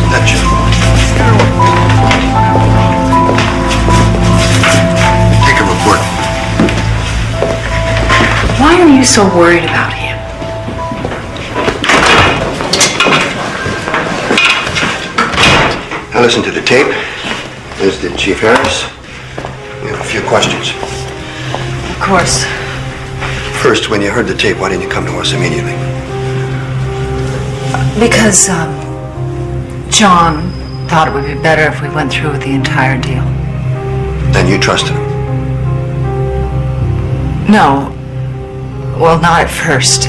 That's you. Take a report. Why are you so worried about him? I listened to the tape, as did Chief Harris. We have a few questions. Of course. First, when you heard the tape, why didn't you come to us immediately? Because, John thought it would be better if we went through with the entire deal. Then you trusted him. No. Well, not at first.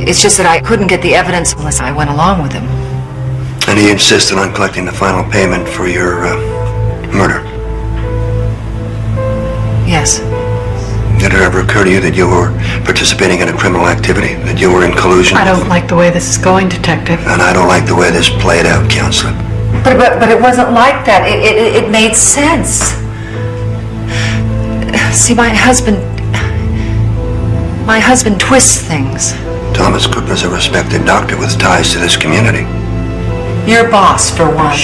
It's just that I couldn't get the evidence unless I went along with him. And he insisted on collecting the final payment for your murder. Yes. Did it ever occur to you that you were participating in a criminal activity? That you were in collusion? I don't like the way this is going, Detective. And I don't like the way this played out, Counselor. But it wasn't like that. It made sense. See, my husband twists things. Thomas Cooper's a respected doctor with ties to this community. Your boss, for one.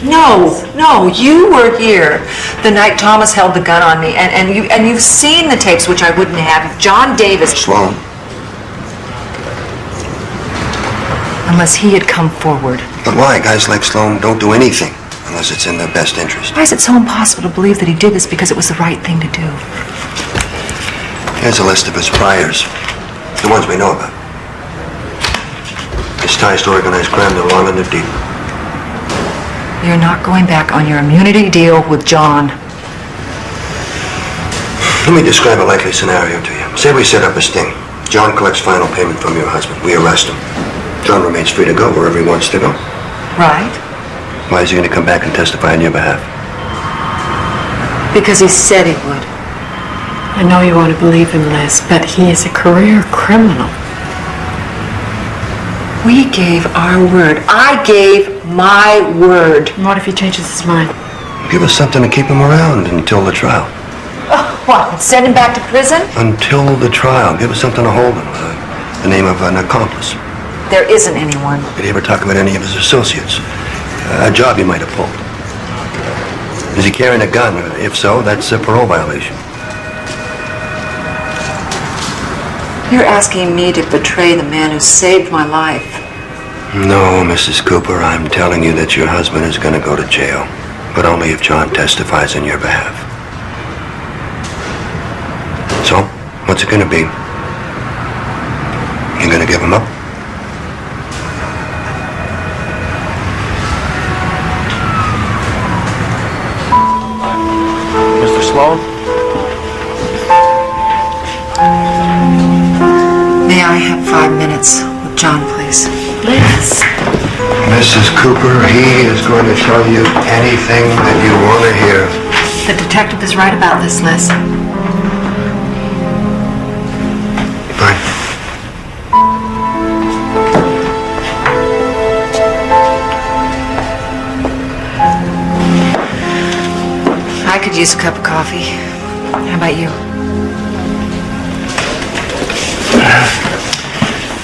No, you were here the night Thomas held the gun on me, and you've seen the tapes, which I wouldn't have if John Davis... Sloan. Unless he had come forward. But why? Guys like Sloan don't do anything unless it's in their best interest. Why is it so impossible to believe that he did this because it was the right thing to do? Here's a list of his priors, the ones we know about. His ties to organized crime, they're long and they're deep. You're not going back on your immunity deal with John. Let me describe a likely scenario to you. Say we set up a sting. John collects final payment from your husband. We arrest him. John remains free to go wherever he wants to go. Right. Why is he going to come back and testify on your behalf? Because he said he would. I know you want to believe him, Liz, but he is a career criminal. We gave our word. I gave my word. What if he changes his mind? Give us something to keep him around until the trial. What, send him back to prison? Until the trial. Give us something to hold him. The name of an accomplice. There isn't anyone. Did he ever talk about any of his associates? A job he might have pulled. Is he carrying a gun? If so, that's a parole violation. You're asking me to betray the man who saved my life. No, Mrs. Cooper, I'm telling you that your husband is going to go to jail. But only if John testifies on your behalf. So, what's it going to be? You going to give him up? Mr. Sloan? May I have 5 minutes with John, please? Liz. Mrs. Cooper, he is going to tell you anything that you want to hear. The detective is right about this, Liz. Fine. I could use a cup of coffee. How about you?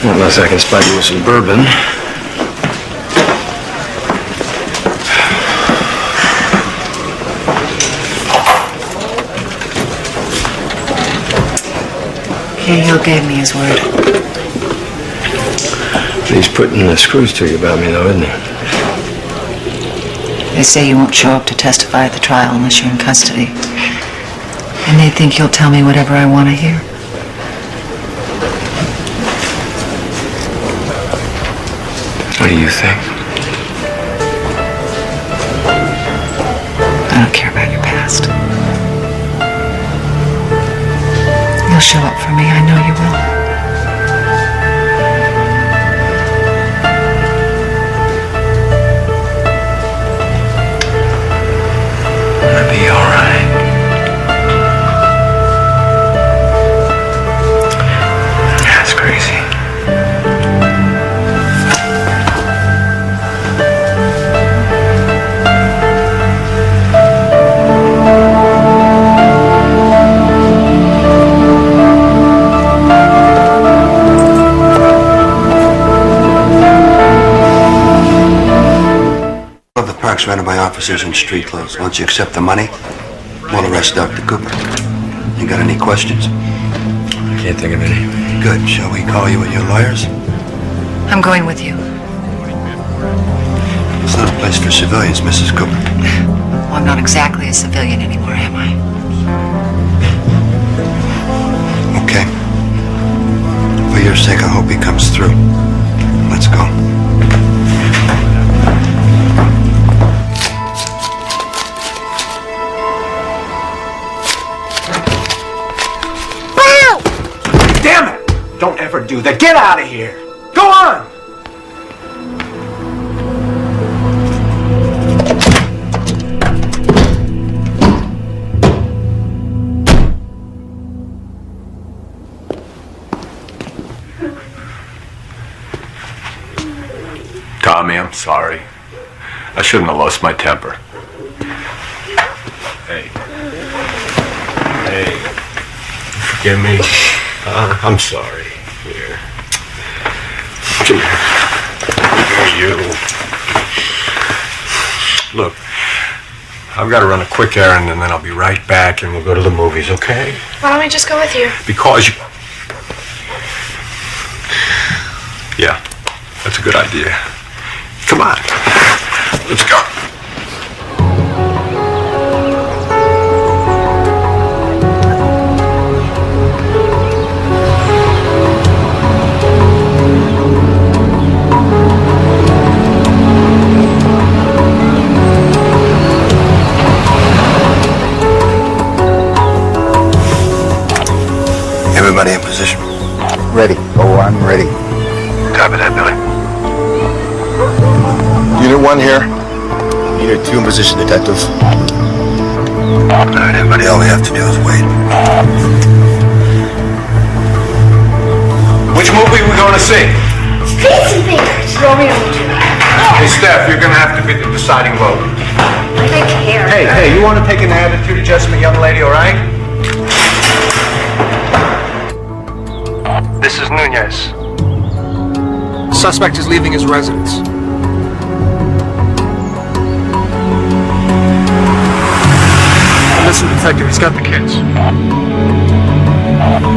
Unless I can spike you with some bourbon. Cahill gave me his word. He's putting the screws to you about me, though, isn't he? They say you won't show up to testify at the trial unless you're in custody. And they think you'll tell me whatever I want to hear. What do you think? I don't care about your past. You'll show up for me, I know you will. It'll be all right. That's crazy. Of the parks rented by officers in street clothes. Once you accept the money, we'll arrest Dr. Cooper. You got any questions? I can't think of any. Good. Shall we call you with your lawyers? I'm going with you. It's not a place for civilians, Mrs. Cooper. Well, I'm not exactly a civilian anymore, am I? Okay. For your sake, I hope he comes through. Let's go. Damn it! Don't ever do that. Get out of here. Go on! Tommy, I'm sorry. I shouldn't have lost my temper. Hey. Hey. Forgive me. I'm sorry. Here. Come here. You. Look, I've got to run a quick errand and then I'll be right back and we'll go to the movies, okay? Why don't we just go with you? Because you... Yeah, that's a good idea. Come on. Let's go. Everybody in position? Ready. Oh, I'm ready. Copy that, Billy. Unit 1 here. Unit 2 in position, Detective. All right, everybody, all we have to do is wait. Which movie are we going to see? Fancy Fingers. Romeo and Juliet. Hey, Steph, you're going to have to be the deciding vote. I don't care. Hey, you want to take an attitude adjustment, young lady, all right? This is Nunez. The suspect is leaving his residence. Listen, Detective, he's got the kids.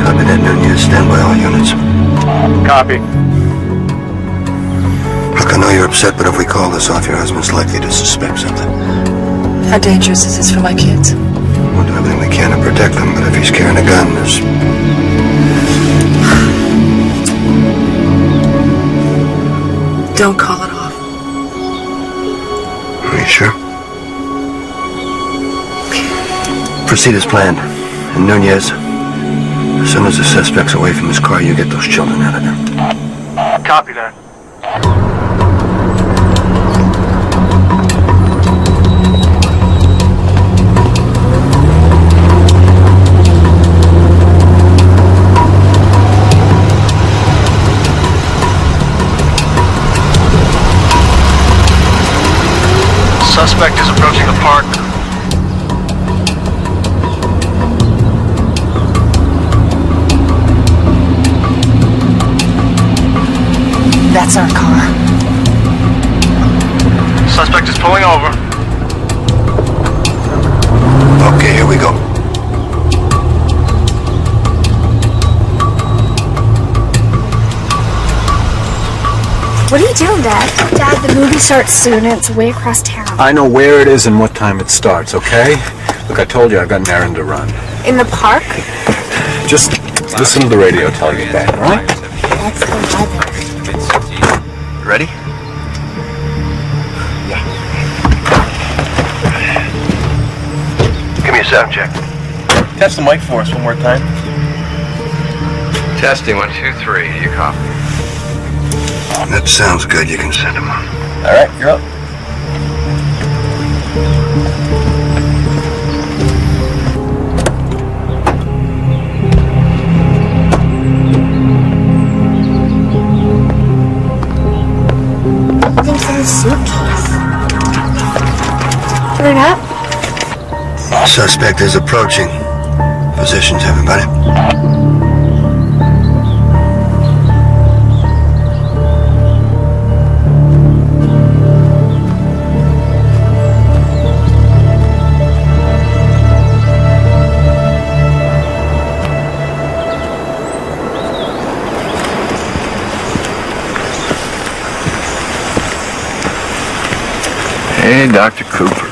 Copy that, Nunez. Stand by all units. Copy. Look, I know you're upset, but if we call this off, your husband's likely to suspect something. How dangerous is this for my kids? We'll do everything we can to protect them, but if he's carrying a gun, there's... Don't call it off. Are you sure? Proceed as planned. And Nunez, as soon as the suspect's away from his car, you get those children out of there. Copy that. Suspect is approaching the park. That's our car. Suspect is pulling over. Okay, here we go. What are you doing, Dad? Dad, the movie starts soon and it's way across town. I know where it is and what time it starts, okay? Look, I told you I've got an errand to run. In the park? Just listen to the radio till I get back, all right? That's the weather. Ready? Give me a sound check. Test the mic for us one more time. Testing 1, 2, 3. You copy? That sounds good. You can send him on. All right, you're up. Everything's in the suitcase. Turn up. Suspect is approaching. Positions, everybody. Hey, Dr. Cooper.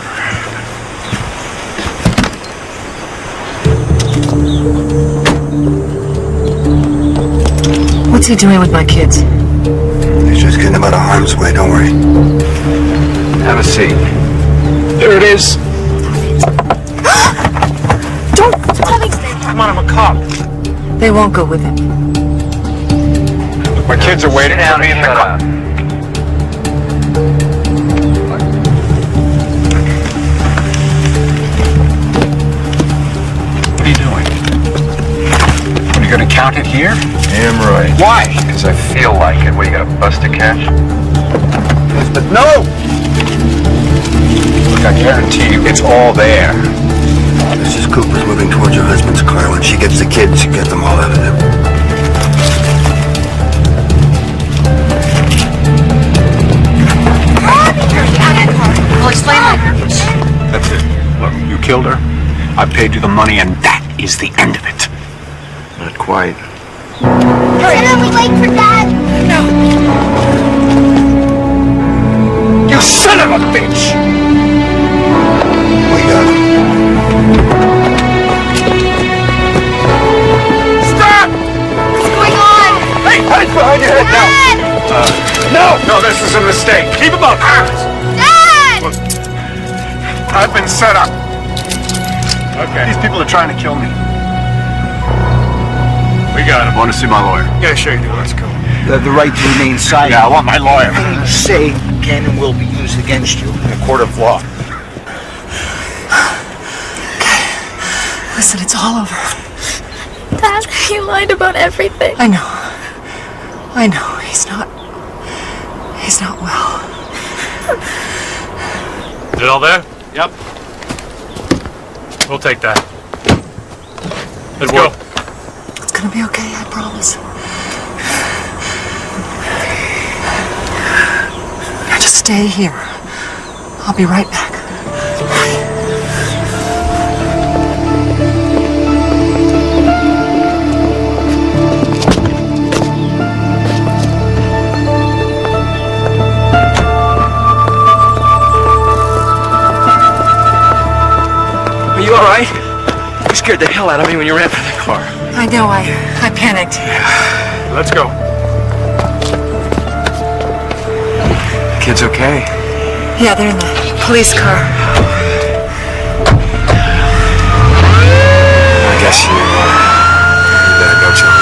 What's he doing with my kids? He's just getting them out of harm's way. Don't worry. Have a seat. There it is. Don't let me stay. Come on, I'm a cop. They won't go with him. My kids are waiting for me in the car. What are you doing? Are you going to count it here? Damn right. Why? Because I feel like it. What, you got a bus to catch? But no! Look, I guarantee you, it's all there. Mrs. Cooper's moving towards your husband's car. When she gets the kids, get them all out of there. I'll explain later. That's it. Look, you killed her. I paid you the money, and that is the end of it. Not quite. Are we late for Dad? No. You son of a bitch! We got him. Stop! What's going on? Hey, hands behind your head now! No, this is a mistake. Keep him up. Dad! Look, I've been set up. Okay. These people are trying to kill me. We got him. Want to see my lawyer? Yeah, sure you do. Let's go. You have the right to remain silent. Yeah, I want my lawyer. Anything you say can and will be used against you in a court of law. Listen, it's all over. Dad, you lied about everything. I know. I know. He's not well. Is it all there? Yep. We'll take that. Let's go. It's gonna be okay, I promise. Now just stay here. I'll be right back. Are you all right? You scared the hell out of me when you ran for the car. I know, I panicked. Let's go. Kid's okay? Yeah, they're in the police car. I guess you better go, John.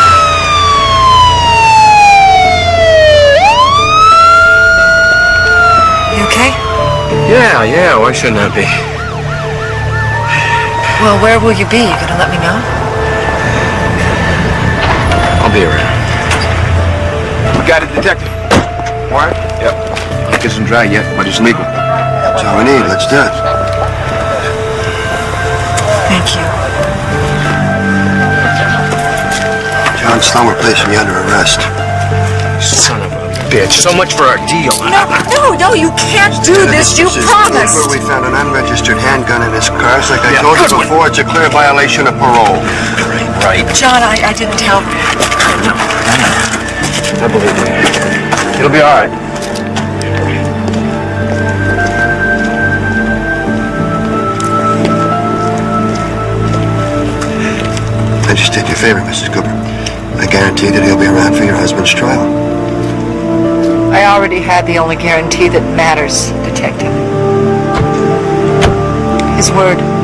You okay? Yeah, why shouldn't I be? Well, where will you be? You gonna let me know? I'll be around. We got a detective. Warrant? Yep. Ink isn't dry yet, but it's legal. That's all we need. Let's do it. Thank you. John Sloan, we're placing you under arrest. Son of a bitch. So much for our deal. No, you can't do this. You promised. We found an unregistered handgun in his car. It's like I told you before, it's a clear violation of parole. Right. John, I didn't tell. I believe you. It'll be all right. favor, Mrs. Cooper. I guarantee that he'll be around for your husband's trial. I already had the only guarantee that matters, Detective. His word.